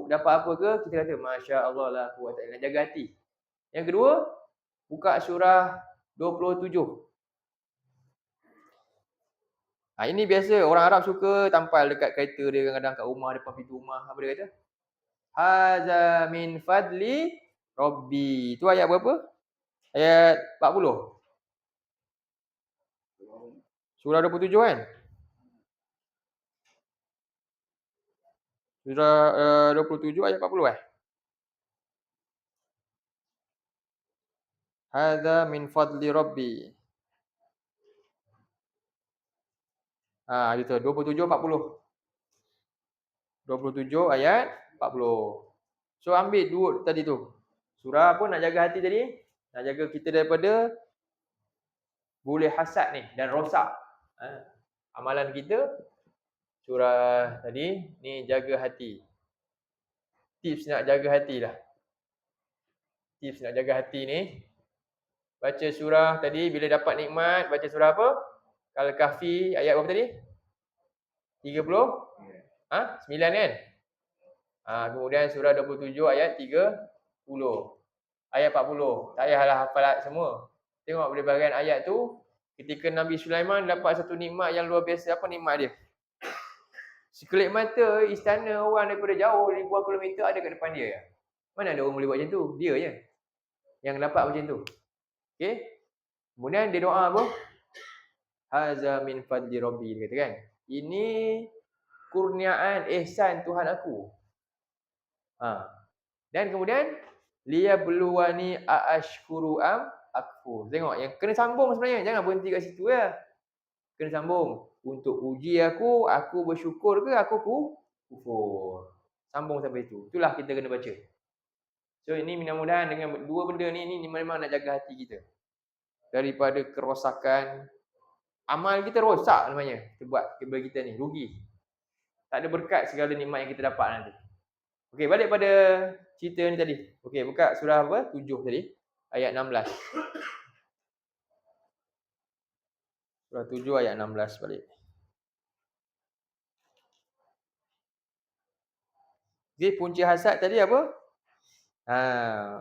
Dapat apa ke? Kita kata Masya Allah la quwwata illa billah. Jaga hati. Yang kedua, buka surah 27. Ini biasa orang Arab suka tampal dekat kereta dia, kadang-kadang kat rumah, depan pintu rumah. Apa dia kata? Hadza min fadli Rabbi. Itu ayat berapa? Ayat 40. Surah 27 kan? Surah 27 ayat 40 Hadza min fadli Rabbi. Itu 27 40. 27 ayat 40. So ambil dua tadi tu. Surah apa nak jaga hati tadi? Nak jaga kita daripada boleh hasad ni dan rosak. Amalan kita surah tadi ni jaga hati. Tips nak jaga hati lah. Tips nak jaga hati ni, baca surah tadi bila dapat nikmat, baca surah apa? Al-Kahfi ayat berapa tadi? 30? 9 kan? Kemudian surah 27 ayat 30. Ayat 40. Tak payahlah hafal semua. Tengok bila bahagian ayat tu, ketika Nabi Sulaiman dapat satu nikmat yang luar biasa. Apa nikmat dia? Sekelip mata istana orang daripada jauh ribuan kilometer ada kat depan dia. Mana ada orang boleh buat macam tu? Dia je yang dapat macam tu. Okey. Kemudian dia doa apa? Haza min fadli Rabbi, dia kata kan. Ini kurniaan ihsan Tuhan aku. Dan kemudian liyabluwani aashkuru am akfur. Tengok yang kena sambung sebenarnya. Jangan berhenti kat situ ya. Kena sambung. Untuk uji aku bersyukur ke aku kufur. Sambung sampai itu. Itulah kita kena baca. So ini mudah-mudahan dengan dua benda ni memang nak jaga hati kita. Daripada kerosakan. Amal kita rosak namanya. Kita buat kepada kita ni. Rugi. Tak ada berkat segala nikmat yang kita dapat nanti. Okey, balik pada cerita ni tadi. Okey, buka surah apa? 7 tadi. Ayat 16. Surah 7 ayat 16 balik. Okey, punca hasad tadi apa?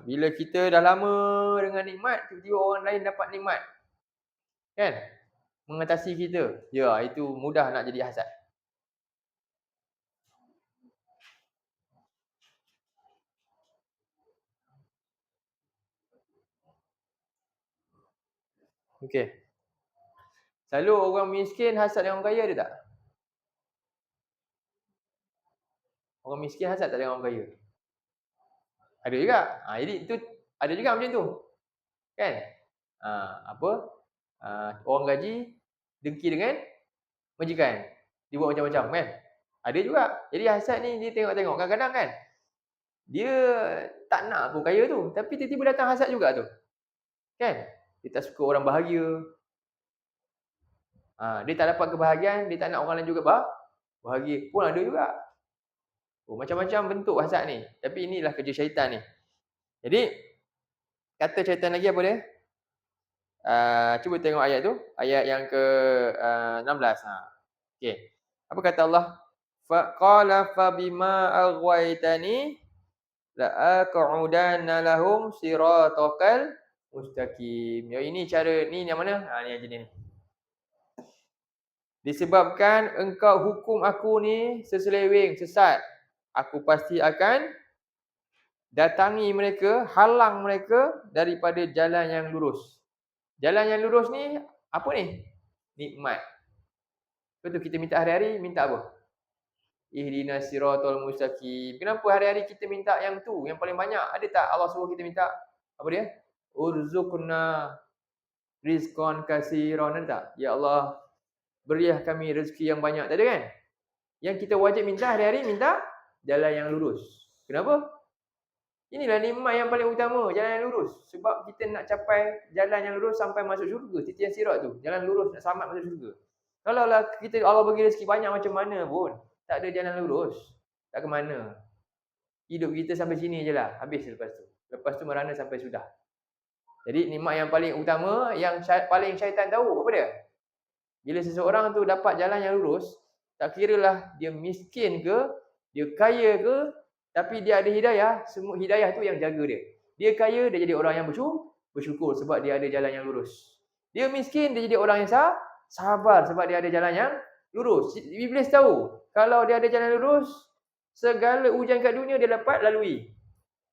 Bila kita dah lama dengan nikmat, tiba-tiba orang lain dapat nikmat. Kan? Mengatasi kita. Ya, itu mudah nak jadi hasad. Okey. Selalu orang miskin hasad dengan orang kaya ada tak? Orang miskin hasad tak dengan orang kaya? Ada juga. Jadi itu ada juga macam tu. Kan? Orang gaji dengki dengan majikan. Dia buat macam-macam kan? Ada juga. Jadi hasad ni dia tengok-tengok kadang-kadang kan. Dia tak nak pun kaya tu, tapi tiba-tiba datang hasad juga tu. Kan? Dia tak suka orang bahagia. Dia tak dapat kebahagiaan, dia tak nak orang lain juga bahagia. Pun ada juga. Macam-macam bentuk hasad ni. Tapi inilah kerja syaitan ni. Jadi, kata syaitan lagi apa dia? Cuba tengok ayat tu. Ayat yang ke 16. Okey. Apa kata Allah? Qala fabima aghwaytani la'aq'udanna lahum siratakal mustaqim. Ini cara ni yang mana? Ni yang jenis ni. Disebabkan engkau hukum aku ni seseleweng, sesat, aku pasti akan datangi mereka, halang mereka daripada jalan yang lurus. Jalan yang lurus ni apa ni? Nikmat. Betul, kita minta hari-hari minta apa? Ihdinas siratal mustaqim. Kenapa hari-hari kita minta yang tu, yang paling banyak? Ada tak Allah suruh kita minta apa dia? Urzuqna rizqan katsiran, ada tak? Ya Allah, berilah kami rezeki yang banyak. Tak ada kan? Yang kita wajib minta hari-hari, minta jalan yang lurus. Kenapa? Inilah nikmat yang paling utama, jalan yang lurus. Sebab kita nak capai jalan yang lurus sampai masuk syurga. Titian sirat tu, jalan lurus nak selamat masuk syurga. Kalau lah kita Allah bagi rezeki banyak macam mana pun, tak ada jalan lurus, tak ke mana. Hidup kita sampai sini je lah, habis lepas tu. Lepas tu merana sampai sudah. Jadi nikmat yang paling utama, yang paling syaitan tahu, apa dia? Bila seseorang tu dapat jalan yang lurus, tak kiralah dia miskin ke, dia kaya ke, tapi dia ada hidayah, semua hidayah tu yang jaga dia. Dia kaya, dia jadi orang yang bersyukur sebab dia ada jalan yang lurus. Dia miskin, dia jadi orang yang sabar sebab dia ada jalan yang lurus. Iblis tahu, kalau dia ada jalan lurus, segala ujian kat dunia dia dapat lalui.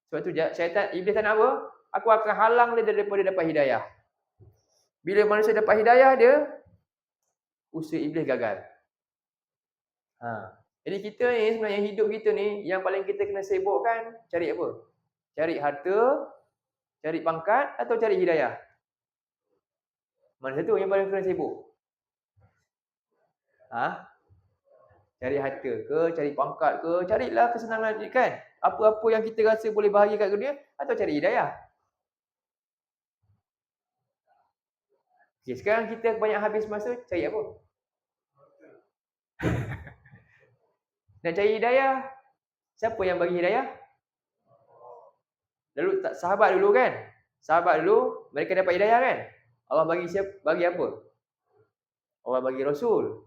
Sebab tu syaitan, iblis tak nak apa? Aku akan halang dia daripada dapat hidayah. Bila manusia dapat hidayah, dia usaha iblis gagal. Jadi kita ni sebenarnya hidup kita ni yang paling kita kena sibukkan cari apa? Cari harta, cari pangkat atau cari hidayah? Mana satu yang paling kena sibuk? Cari harta ke, cari pangkat ke, carilah kesenangan kan? Apa-apa yang kita rasa boleh bahagia kat dunia atau cari hidayah? Okay, sekarang kita banyak habis masa cari apa? Nak cari hidayah, siapa yang bagi hidayah? Lalu sahabat dulu kan? Sahabat dulu, mereka dapat hidayah kan? Allah bagi siapa? Bagi apa? Allah bagi Rasul.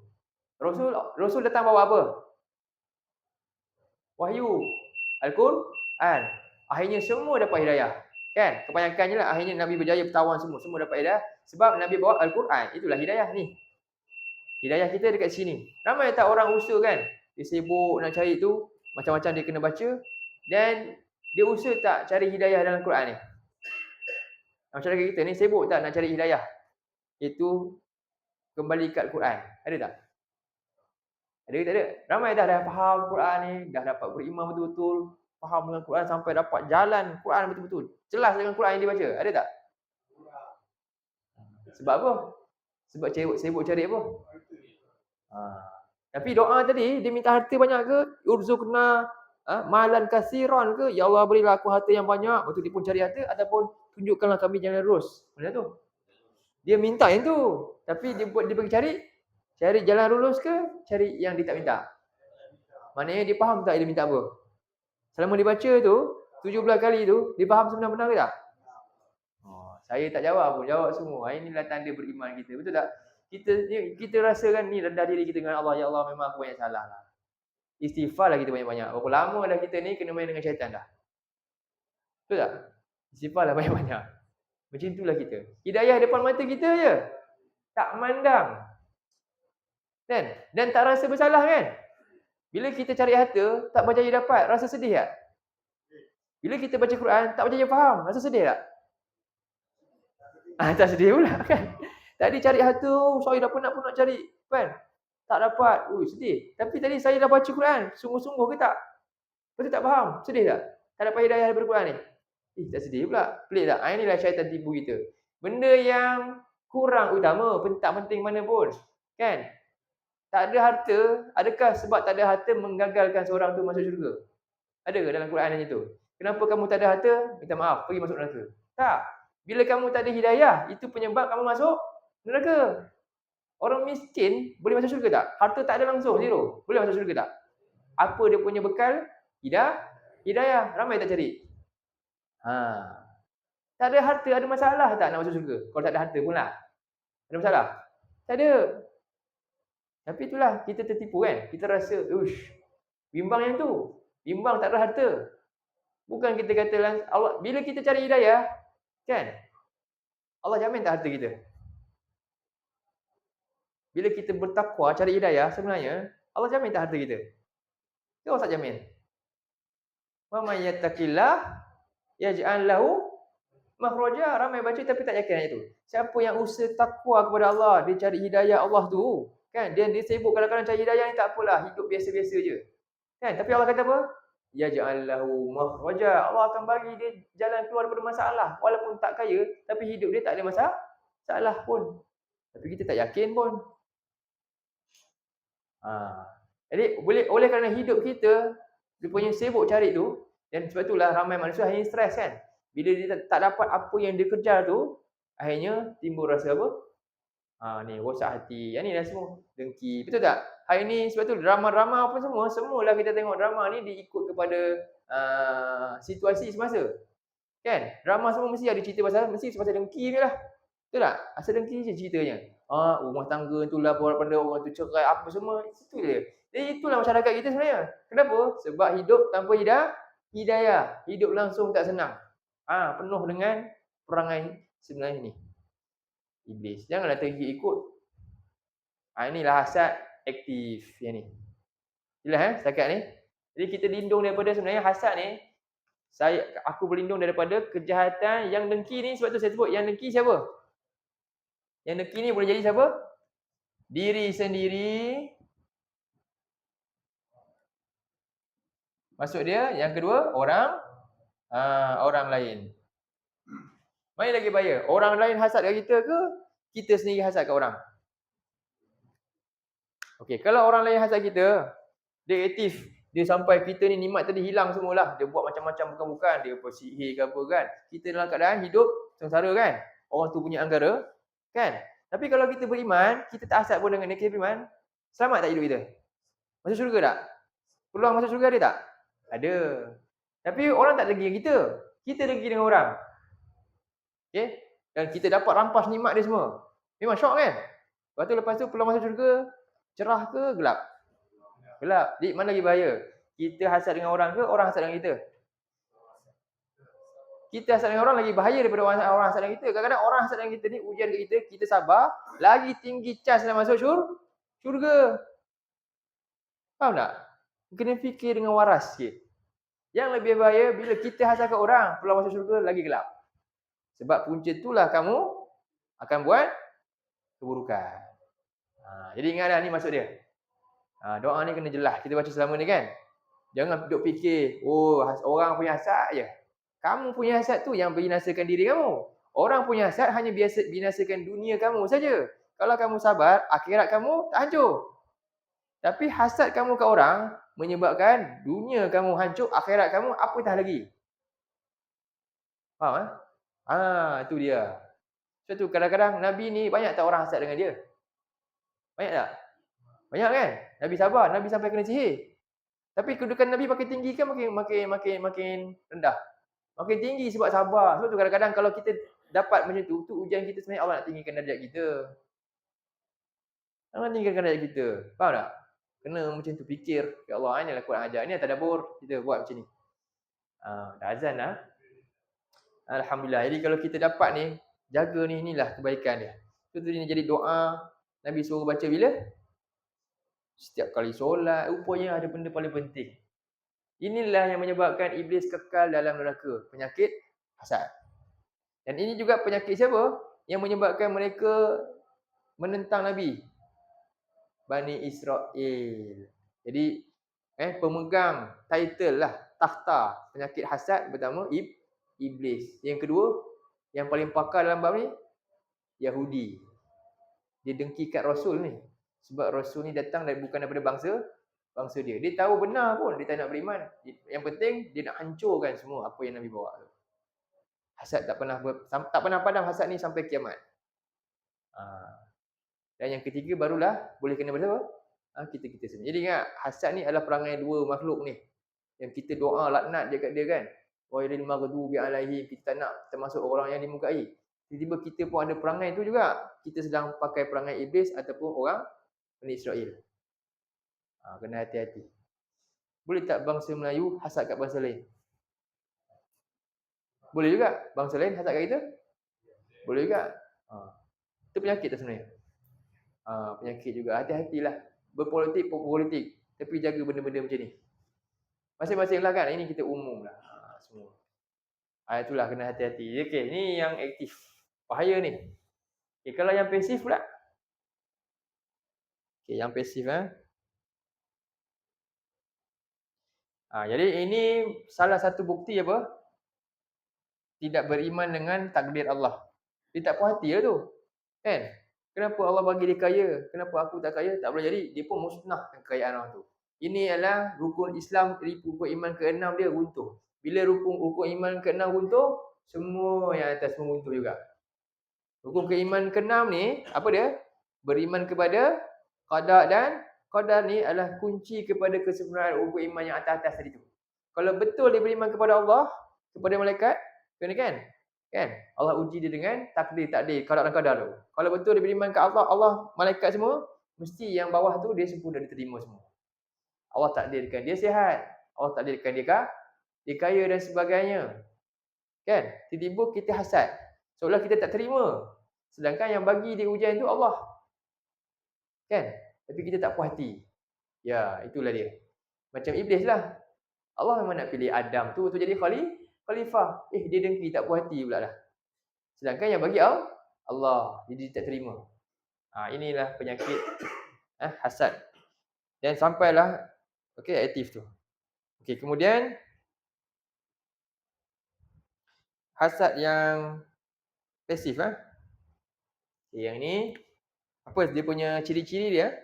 Rasul datang bawa apa? Wahyu. Al-Quran. Akhirnya semua dapat hidayah. Kan? Kebanyakannya lah akhirnya Nabi berjaya bertawan semua dapat hidayah. Sebab Nabi bawa Al-Quran. Itulah hidayah ni. Hidayah kita dekat sini. Ramai tak orang usaha kan? Dia sibuk nak cari tu, macam-macam dia kena baca. Dan dia usaha tak cari hidayah dalam Al-Quran ni? Masyarakat kita ni sibuk tak nak cari hidayah? Itu kembali kat Al-Quran. Ada tak? Ada ke tak ada? Ramai dah faham Quran ni, dah dapat beriman betul-betul, faham dengan Quran sampai dapat jalan Quran betul-betul. Jelas dengan Quran yang dia baca. Ada tak? Sebab apa? Sebab sibuk cari apa? Tapi doa tadi, dia minta harta banyak ke? Urzuqna malan kasiran ke? Ya Allah, berilah aku harta yang banyak. Betul dia pun cari harta ataupun tunjukkanlah kami jalan lurus. Mana tu? Dia minta yang tu. Tapi dia bagi cari jalan lurus ke? Cari yang dia tak minta? Maknanya dia faham tak dia minta apa? Selama dia baca tu, 17 kali tu, dia faham sebenar-benar ke tak? Saya tak jawab pun, jawab semua. Inilah tanda beriman kita. Betul tak? Kita rasakan ni rendah diri kita dengan Allah. Ya Allah, memang aku banyak salah lah. Istighfar lah kita banyak-banyak. Berapa lama dah kita ni kena main dengan syaitan dah. Betul tak? Istighfar lah banyak-banyak. Macam itulah kita. Hidayah depan mata kita je. Tak mandang. Kan? Dan tak rasa bersalah kan? Bila kita cari harta, tak berjaya dapat, rasa sedih tak? Bila kita baca Quran, tak berjaya faham, rasa sedih tak? Tak sedih pula kan? Tadi cari harta, saya dah penat pun nak cari, kan? Tak dapat, sedih. Tapi tadi saya dah baca Quran, sungguh-sungguh ke tak? Betul tak faham? Sedih tak? Tak dapat hidayah daripada Quran ni? Tak sedih pula. Pelik tak? Inilah syaitan tipu kita. Benda yang kurang utama, tak penting mana pun. Kan? Tak ada harta, adakah sebab tak ada harta menggagalkan seorang tu masuk syurga? Ada ke dalam Quran macam tu? Kenapa kamu tak ada harta? Minta maaf, pergi masuk neraka. Tak. Bila kamu tak ada hidayah, itu penyebab kamu masuk neraka. Orang miskin boleh masuk syurga tak? Harta tak ada langsung, zero. Boleh masuk syurga tak? Apa dia punya bekal? Hidayah. Ramai tak cari? Tak ada harta, ada masalah tak nak masuk syurga? Kalau tak ada harta pun lah. Ada masalah? Tak ada. Tapi itulah, kita tertipu kan? Kita rasa, bimbang yang tu. Bimbang tak ada harta. Bukan kita kata Allah, bila kita cari hidayah, kan? Allah jamin tak harta kita? Bila kita bertakwa cari hidayah, sebenarnya Allah jamin tak harta kita? Dia Allah tak jamin. Wa may yattaqillah yaj'al lahu makhraja. Ramai baca tapi tak yakin ayat itu. Siapa yang usaha takwa kepada Allah, dia cari hidayah Allah tu, kan? Dia sibuk kadang-kadang cari hidayah ni tak apalah, hidup biasa-biasa je. Kan? Tapi Allah kata apa? Yaj'al lahu makhraja. Allah akan bagi dia jalan keluar daripada masalah. Walaupun tak kaya, tapi hidup dia tak ada masalah pun. Tapi kita tak yakin pun. Jadi oleh kerana hidup kita dia punya sibuk cari tu, dan sebab itulah ramai manusia akhirnya stres kan. Bila dia tak dapat apa yang dia kejar tu, akhirnya timbul rasa apa? Ni rosak hati. Yang ni dah semua dengki. Betul tak? Hari ni sebab tu drama-drama apa semualah kita tengok drama ni diikut kepada situasi semasa. Kan? Drama semua mesti ada cerita pasal dengki ni lah. Betul tak? Asal dengki je ceritanya. Rumah tangga tu lah, pada orang tu cerai apa semua, itu je. Jadi itulah masyarakat kita sebenarnya. Kenapa? Sebab hidup tanpa hidayah. Hidup langsung tak senang. Penuh dengan perangai sebenarnya ni. Iblis. Janganlah terikut. Inilah hasad aktif yang ni. Inilah setakat ni. Jadi kita lindung daripada sebenarnya hasad ni. Aku berlindung daripada kejahatan yang dengki ni. Sebab tu saya sebut yang dengki siapa? Yang dengki ni boleh jadi siapa? Diri sendiri. Maksud dia yang kedua orang lain. Mana lagi bahaya? Orang lain hasad kat kita ke kita sendiri hasad kat orang? Okey, kalau orang lain hasad kita, dia aktif. Dia sampai kita ni nikmat tadi hilang semualah. Dia buat macam-macam bukan-bukan, dia apa sihir ke apa kan. Kita dalam keadaan hidup sengsara kan. Orang tu punya anggara kan. Tapi kalau kita beriman, kita tak hasad pun dengan dia, kita beriman, selamat tak hidup kita? Masuk syurga tak? Peluang masuk syurga ada tak? Ada. Tapi orang tak dengki kita. Kita dengki dengan orang. Okey? Dan kita dapat rampas nikmat dia semua. Memang syok kan? Lepas tu peluang masuk syurga cerah ke gelap? Gelap. Jadi mana lagi bahaya? Kita hasad dengan orang ke orang hasad dengan kita? Kita hasad dengan orang lagi bahaya daripada orang hasad dengan kita. Kadang-kadang orang hasad dengan kita ni ujian kat kita, kita sabar, lagi tinggi chance nak masuk syurga. Faham tak? Kena fikir dengan waras sikit. Yang lebih bahaya bila kita hasad kat orang, peluang masuk syurga lagi gelap. Sebab punca itulah kamu akan buat keburukan. Jadi ingatlah ni maksud dia. Doa ni kena jelas. Kita baca selama ni kan. Jangan duk fikir, orang punya hasad je. Kamu punya hasad tu yang binasakan diri kamu. Orang punya hasad hanya binasakan dunia kamu saja. Kalau kamu sabar, akhirat kamu tak hancur. Tapi hasad kamu ke orang menyebabkan dunia kamu hancur, akhirat kamu apatah lagi. Faham? Itu dia. Sebab tu kadang-kadang Nabi ni banyak tak orang hasad dengan dia? Banyak tak? Banyak kan? Nabi sabar, Nabi sampai kena sihir. Tapi kedudukan Nabi makin tinggi kan makin rendah. Makin tinggi sebab sabar. Sebab tu kadang-kadang kalau kita dapat macam tu ujian kita sebenarnya Allah nak tinggikan darjat kita. Allah tinggikan darjat kita. Faham tak? Kena macam tu fikir. Ya Allah, inilah Quran ajar. Ini tadabbur, kita buat macam ni. Dah azan dah. Alhamdulillah. Jadi kalau kita dapat ni, jaga ni, inilah kebaikan dia. Itu dia jadi doa Nabi suruh baca bila? Setiap kali solat, rupanya ada benda paling penting. Inilah yang menyebabkan iblis kekal dalam neraka. Penyakit hasad. Dan ini juga penyakit siapa? Yang menyebabkan mereka menentang Nabi. Bani Israel. Jadi, pemegang title lah, takhta. Penyakit hasad pertama, iblis. Yang kedua, yang paling pakar dalam bab ni, Yahudi. Dia dengki kat Rasul ni. Sebab Rasul ni datang bukan daripada bangsa bangsa dia. Dia tahu benar pun dia tak nak beriman. Yang penting dia nak hancurkan semua apa yang Nabi bawa tu. Hasad tak pernah padam hasad ni sampai kiamat. Dan yang ketiga barulah boleh kena bersama kita sendiri. Jadi ingat, hasad ni adalah perangai dua makhluk ni. Yang kita doa laknat dekat dia kan. Ghairil maghdubi alaihim, kita tak nak termasuk orang yang dimukai. Tiba-tiba kita pun ada perangai tu juga. Kita sedang pakai perangai iblis ataupun orang Bani Israel. Kena hati-hati. Boleh tak bangsa Melayu hasad kat bangsa lain? Boleh juga. Bangsa lain hasad kat kita? Boleh juga. Itu penyakit tu sebenarnya. Penyakit juga. Hati-hatilah. Berpolitik, politik. Tapi jaga benda-benda macam ni. Masing-masing lah kan. Ini kita umum lah. Semua. Itulah kena hati-hati. Okay, ni yang aktif. Bahaya ni. Okay, kalau yang pasif pula. Okay, yang pasif jadi ini salah satu bukti apa? Tidak beriman dengan takdir Allah. Dia tak puas hati lah tu. Kan? Kenapa Allah bagi dia kaya? Kenapa aku tak kaya? Tak boleh jadi. Dia pun musnahkan kekayaan orang tu. Ini adalah rukun Islam, rukun iman ke-6 dia runtuh. Bila rukun iman ke-6 runtuh, semua yang atas pun runtuh juga. Rukun keiman ke-6 ni, apa dia? Beriman kepada qada, dan qadar ni adalah kunci kepada kesempurnaan rukun iman yang atas-atas tadi tu. Kalau betul dia beriman kepada Allah, kepada malaikat, kan? Allah uji dia dengan takdir, qada dan qadar tu. Kalau betul dia beriman ke Allah, malaikat semua, mesti yang bawah tu dia sempurna, diterima semua. Allah takdirkan dia sihat, Allah takdirkan dia kaya dan sebagainya. Kan? Tiba-tiba kita hasad. Seolah kita tak terima. Sedangkan yang bagi dia ujian tu Allah. Kan? Tapi kita tak puas hati. Ya, itulah dia. Macam iblis lah. Allah memang nak pilih Adam tu untuk jadi khalifah. Dia dengki, tak puas hati pula dah. Sedangkan yang bagi Allah, jadi tak terima. Inilah penyakit hasad. Dan sampailah aktif tu. Kemudian hasad yang pasif yang ni apa dia punya ciri-ciri dia?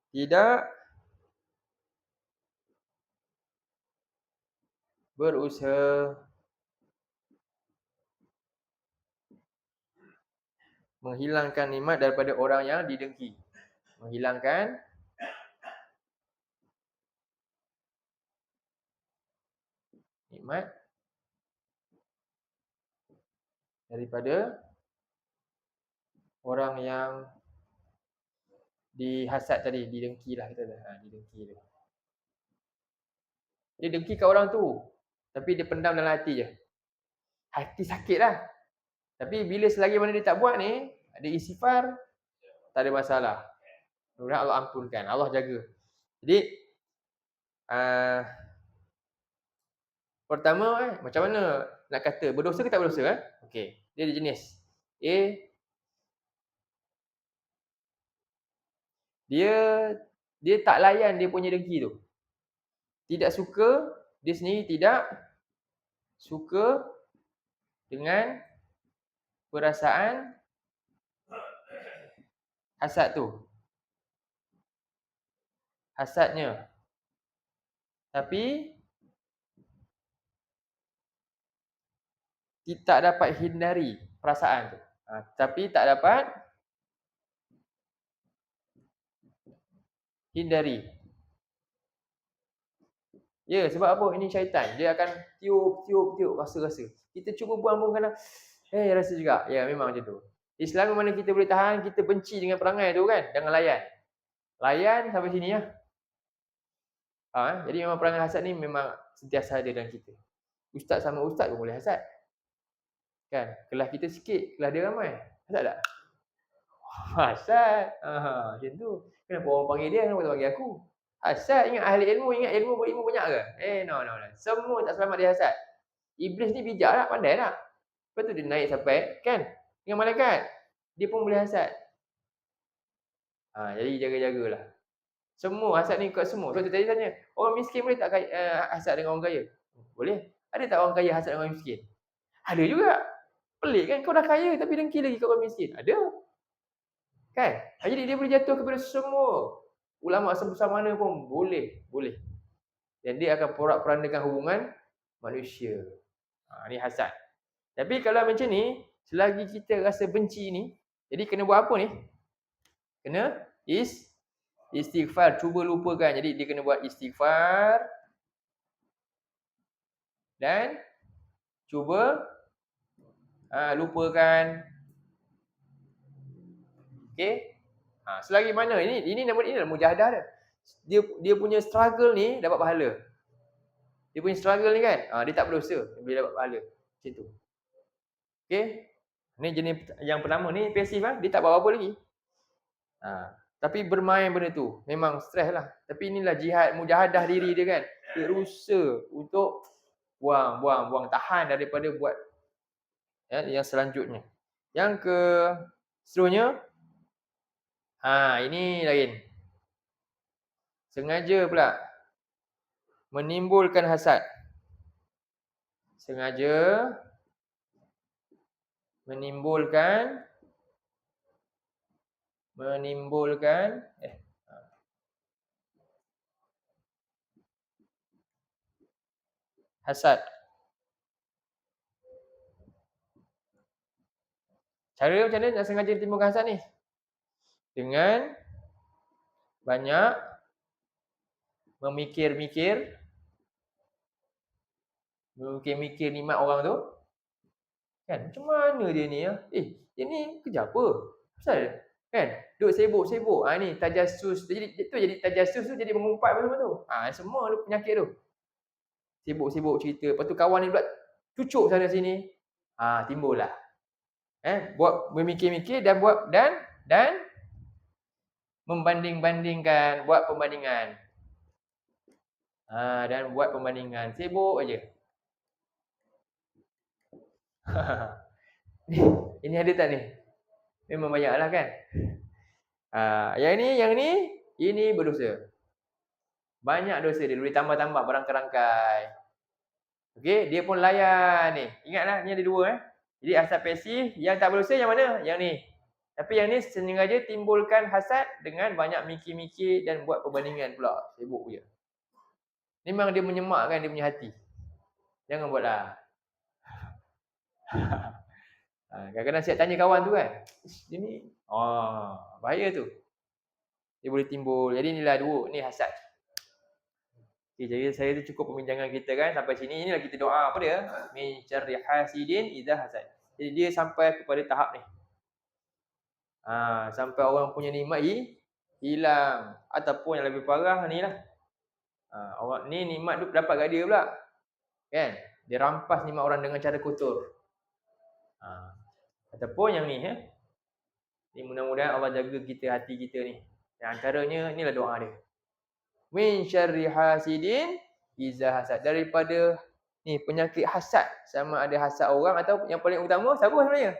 Tidak berusaha menghilangkan nikmat daripada orang yang didengki. Menghilangkan nikmat daripada orang yang dihasad tadi, didengki lah kita dah. Didengki dia. Dia dengki kat orang tu, tapi dia pendam dalam hati je. Hati sakit lah. Tapi bila selagi mana dia tak buat ni, ada istighfar, tak ada masalah. Mudah-mudahan Allah ampunkan, Allah jaga. Jadi pertama macam mana nak kata berdosa ke tak berdosa? Okey, dia ada jenis. Dia tak layan dia punya dengki tu. Tidak suka, dia sendiri tidak suka dengan perasaan hasad tu. Hasadnya. Tapi tak dapat hindari perasaan tu. Tapi tak dapat hindari. Ya, sebab apa? Ini syaitan. Dia akan tiup, rasa-rasa. Kita cuba buang-buang kadang, rasa juga. Ya, memang macam tu. Selama mana kita boleh tahan, kita benci dengan perangai tu kan. Jangan layan. Layan sampai sini ya. Jadi memang perangai hasad ni memang sentiasa ada dalam kita. Ustaz sama ustaz pun boleh hasad. Kan? Kelas kita sikit, kelas dia ramai. Hasad tak? Hasad. Macam tu. Kenapa orang panggil dia, kenapa tak panggil aku? Hasad, ingat ahli ilmu, berilmu banyak ke? No. Semua tak selamat dia hasad. Iblis ni bijak tak? Pandai tak? Lepas tu dia naik sampai, kan? Dengan malaikat. Dia pun boleh hasad. Jadi jaga-jagalah. Semua hasad ni kat semua. Sebab tu tadi tanya, orang miskin boleh tak hasad dengan orang kaya? Boleh. Ada tak orang kaya hasad dengan orang miskin? Ada juga. Pelik kan? Kau dah kaya tapi dengki lagi kat orang miskin. Ada. Kan? Jadi dia boleh jatuh kepada semua. ulama sebesar mana pun boleh. Dan dia akan porak-porandakan hubungan manusia. Ni hasad. Tapi kalau macam ni, selagi kita rasa benci ni, jadi kena buat apa ni? Kena istighfar, cuba lupakan. Jadi dia kena buat istighfar dan cuba lupakan. Okey? Selagi mana ini adalah mujahadah dia. Dia punya struggle ni dapat pahala. Dia punya struggle ni kan, dia tak berdosa bila dapat pahala. Macam tu. Okey? Ni jenis yang pertama ni pasif dia tak buat apa lagi. Tapi bermain benda tu memang stres lah. Tapi inilah jihad mujahadah diri dia kan. Dia berusaha untuk buang, tahan daripada buat yang selanjutnya. Yang seterusnya, ini lain. Sengaja pula menimbulkan hasad. Sengaja menimbulkan hasad. Cara macam mana nak sengaja timbulkan hasad ni? Dengan banyak memikir-mikir nikmat orang tu. Kan? Macam mana dia ni? Dia ni kerja apa? Pasal kan? Duk sibuk-sibuk. Ni tajassus. Jadi tajassus tu jadi mengumpat apa semua tu. Semua tu penyakit tu. Sibuk-sibuk cerita. Lepas tu kawan ni pula cucuk sana sini. Timbul lah. Buat memikir-mikir dan buat dan membanding-bandingkan, buat perbandingan. Dan buat perbandingan. Sibuk aja. Ini ada tak ni? Memang banyaklah kan. Yang ni ini berdosa. Banyak dosa dia, boleh tambah-tambah berangkai-rangkai. Okey, dia pun layan ni. Ingatlah ni ada dua Jadi hasad pasif, yang tak berdosa yang mana? Yang ni. Tapi yang ni sengaja timbulkan hasad dengan banyak mikir-mikir dan buat perbandingan pula. Sibuk je. Memang dia menyemakkan dia punya hati. Jangan buatlah. Kadang-kadang siap tanya kawan tu kan. Dia ni bahaya tu. Dia boleh timbul. Jadi inilah dua, ni hasad. Jadi saya tu cukup perbincangan kita kan sampai sini. Inilah kita doa apa dia? Min syarri hasidin idza hasad. Jadi dia sampai kepada tahap ni. Sampai orang punya nikmat hilang, ataupun yang lebih parah ni lah. Orang ni nikmat tu dapat kat dia pula. Kan? Dia rampas nikmat orang dengan cara kotor. Ataupun yang ni ni mudah-mudahan Allah jaga kita, hati kita ni. Yang antaranya inilah doa dia. Min syarri hasidin iza hasad. Daripada ni penyakit hasad, sama ada hasad orang atau yang paling utama siapa sebenarnya?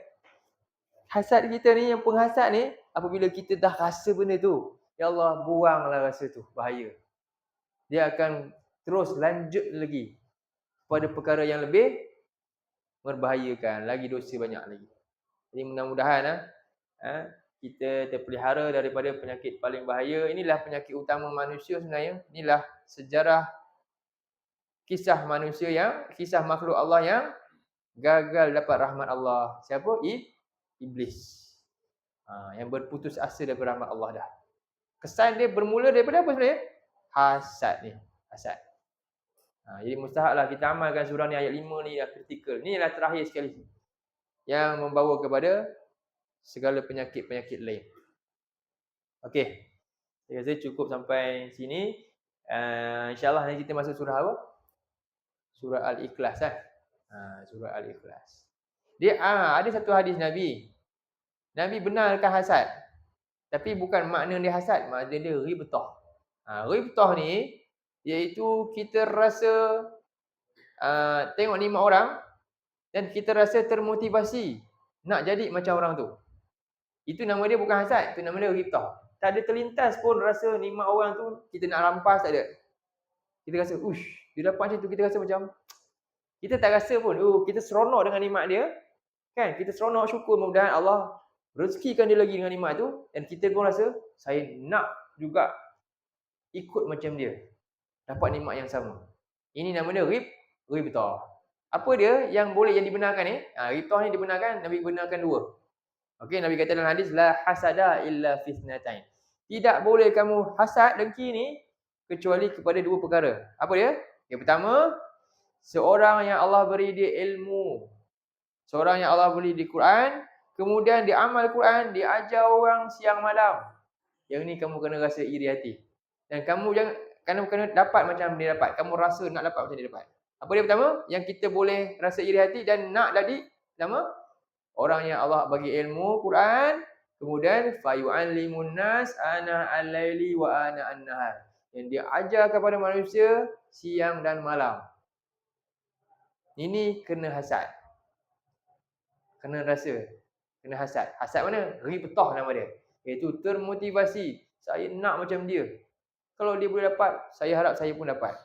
Hasad kita ni, yang penghasad ni, apabila kita dah rasa benda tu, ya Allah, buanglah rasa tu, bahaya. Dia akan terus lanjut lagi pada perkara yang lebih membahayakan, lagi dosa banyak lagi. Jadi mudah-mudahan kita terpelihara daripada penyakit paling bahaya. Inilah penyakit utama manusia sebenarnya. Inilah sejarah kisah manusia kisah makhluk Allah yang gagal dapat rahmat Allah. Siapa? Iblis. Yang berputus asa daripada rahmat Allah dah. Kesan dia bermula daripada apa sebenarnya? Hasad ni. Hasad. Jadi mustahaklah kita amalkan surah ni, ayat 5 ni dah kritikal. Ni adalah terakhir sekali yang membawa kepada segala penyakit-penyakit lain. Okey. Saya rasa cukup sampai sini. InsyaAllah nanti kita masuk surah apa? Surah Al-Ikhlas Surah Al-Ikhlas. Dia ada satu hadis Nabi. Nabi benarkan hasad. Tapi bukan makna dia hasad, makna dia ribtah. Ribtah ni iaitu kita rasa tengok nikmat orang dan kita rasa termotivasi nak jadi macam orang tu. Itu nama dia bukan hasad, itu nama dia ribtah. Tak ada terlintas pun rasa nikmat orang tu kita nak rampas, tak ada. Kita rasa, dia dapat macam tu, kita rasa macam kita tak rasa pun, kita seronok dengan nikmat dia. Kan? Kita seronok, syukur, mudah-mudahan Allah rezekikan dia lagi dengan nikmat tu, dan kita pun rasa saya nak juga ikut macam dia, dapat nikmat yang sama. Ini nama dia ghibtah. Apa dia yang boleh yang dibenarkan ni? Ghibtah ni dibenarkan, Nabi benarkan dua. Okey, Nabi kata dalam hadis, la hasada illa fitnatain. Tidak boleh kamu hasad, dengki ni kecuali kepada dua perkara. Apa dia? Yang pertama, seorang yang Allah beri dia ilmu. Seorang yang Allah beri di Quran, kemudian dia amal Quran, dia ajar orang siang malam. Yang ni kamu kena rasa iri hati. Dan kamu kena dapat macam dia dapat. Kamu rasa nak dapat macam dia dapat. Apa dia pertama? Yang kita boleh rasa iri hati dan nak tadi. Pertama, orang yang Allah bagi ilmu Quran, kemudian fayu'allimun nas ana al-laili wa ana an-nahar. Yang dia ajar kepada manusia siang dan malam. Ini kena hasad. Kena rasa. Kena hasad. Hasad mana? Ghibtah nama dia. Iaitu termotivasi. Saya nak macam dia. Kalau dia boleh dapat, saya harap saya pun dapat.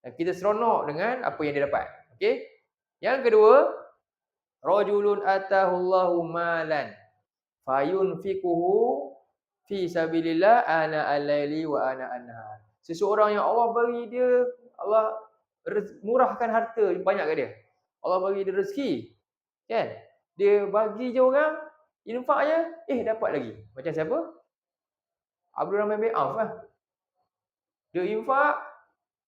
Dan kita seronok dengan apa yang dia dapat. Okey? Yang kedua, rajulun atahullahu malan fayunfiquhu fi sabilillah ana al-laili wa ana an-nahar. Seseorang yang Allah bagi dia, Allah murahkan harta banyak kat dia. Allah bagi dia rezeki. Kan? Dia bagi je orang, infak je, dapat lagi. Macam siapa? Abdul Rahman bin Auf lah. Dia infak,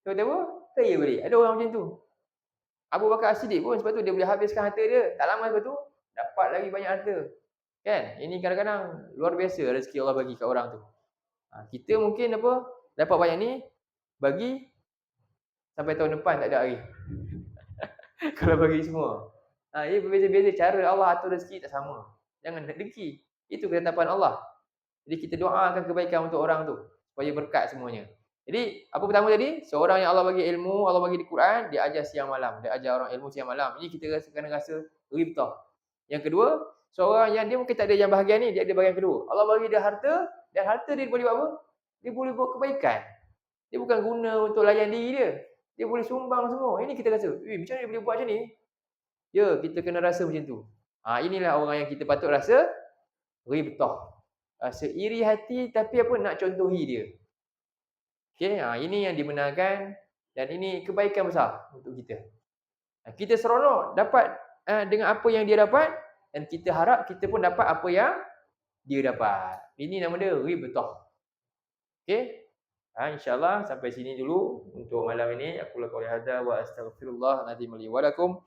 tiba-tiba kaya balik. Ada orang macam tu. Abu Bakar As-Siddiq pun sebab tu dia boleh habiskan harta dia. Tak lama sebab tu dapat lagi banyak harta. Kan? Ini kadang-kadang luar biasa rezeki Allah bagi kat orang tu. Kita mungkin dapat banyak ni, bagi sampai tahun depan tak ada hari. Kalau bagi semua. Ia berbeza-beza cara Allah atur rezeki tak sama. Jangan dengki. Itu ketetapan Allah. Jadi kita doakan kebaikan untuk orang tu supaya berkat semuanya. Jadi apa pertama tadi? Seorang yang Allah bagi ilmu, Allah bagi di Quran, dia ajar siang malam. Dia ajar orang ilmu siang malam. Ini kita kena rasa ghibtah. Yang kedua, seorang yang dia mungkin tak ada yang bahagian ni, dia ada bahagian kedua. Allah bagi dia harta, dan harta dia boleh buat apa? Dia boleh buat kebaikan. Dia bukan guna untuk layan diri dia. Dia boleh sumbang semua. Ini kita rasa, macam mana dia boleh buat macam ni? Ya, kita kena rasa macam tu. Inilah orang yang kita patut rasa ghibtah. Rasa iri hati tapi nak contohi dia. Okey, ini yang dibenarkan dan ini kebaikan besar untuk kita. Kita seronok dapat dengan apa yang dia dapat dan kita harap kita pun dapat apa yang dia dapat. Ini nama dia ghibtah. Okey? InsyaAllah sampai sini dulu untuk malam ini. Aku lakukan hadza wa astaghfirullah azim li wa lakum.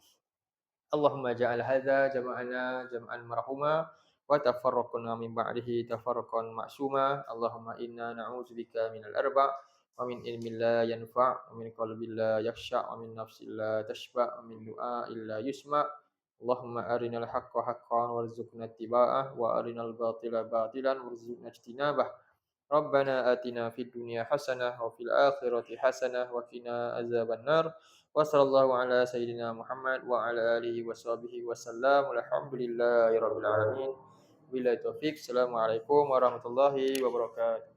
Allahumma ja'al hadza jama'ana jam'an marhuma wa tafarraqna min ba'dihi tafarraqan ma'suma. Allahumma inna na'udzubika minal arba' wa min ilmin la yanfa' wa min qalbin la yakhsha' wa min nafsin la tashba' wa min du'a'in la yusma'. Allahumma arinal haqqa haqqan warzuqna ittiba'ah wa arinal batila batilan warzuqna ijtinabah. Rabbana atina fid dunya hasanah wa fil akhirati hasanah wa qina azabannar. Wa sallallahu ala sayyidina Muhammad wa ala alihi wa sahbihi wa sallam. Alhamdulillahi rabbil alamin. Billahi taufiq. Assalamualaikum warahmatullahi wabarakatuh.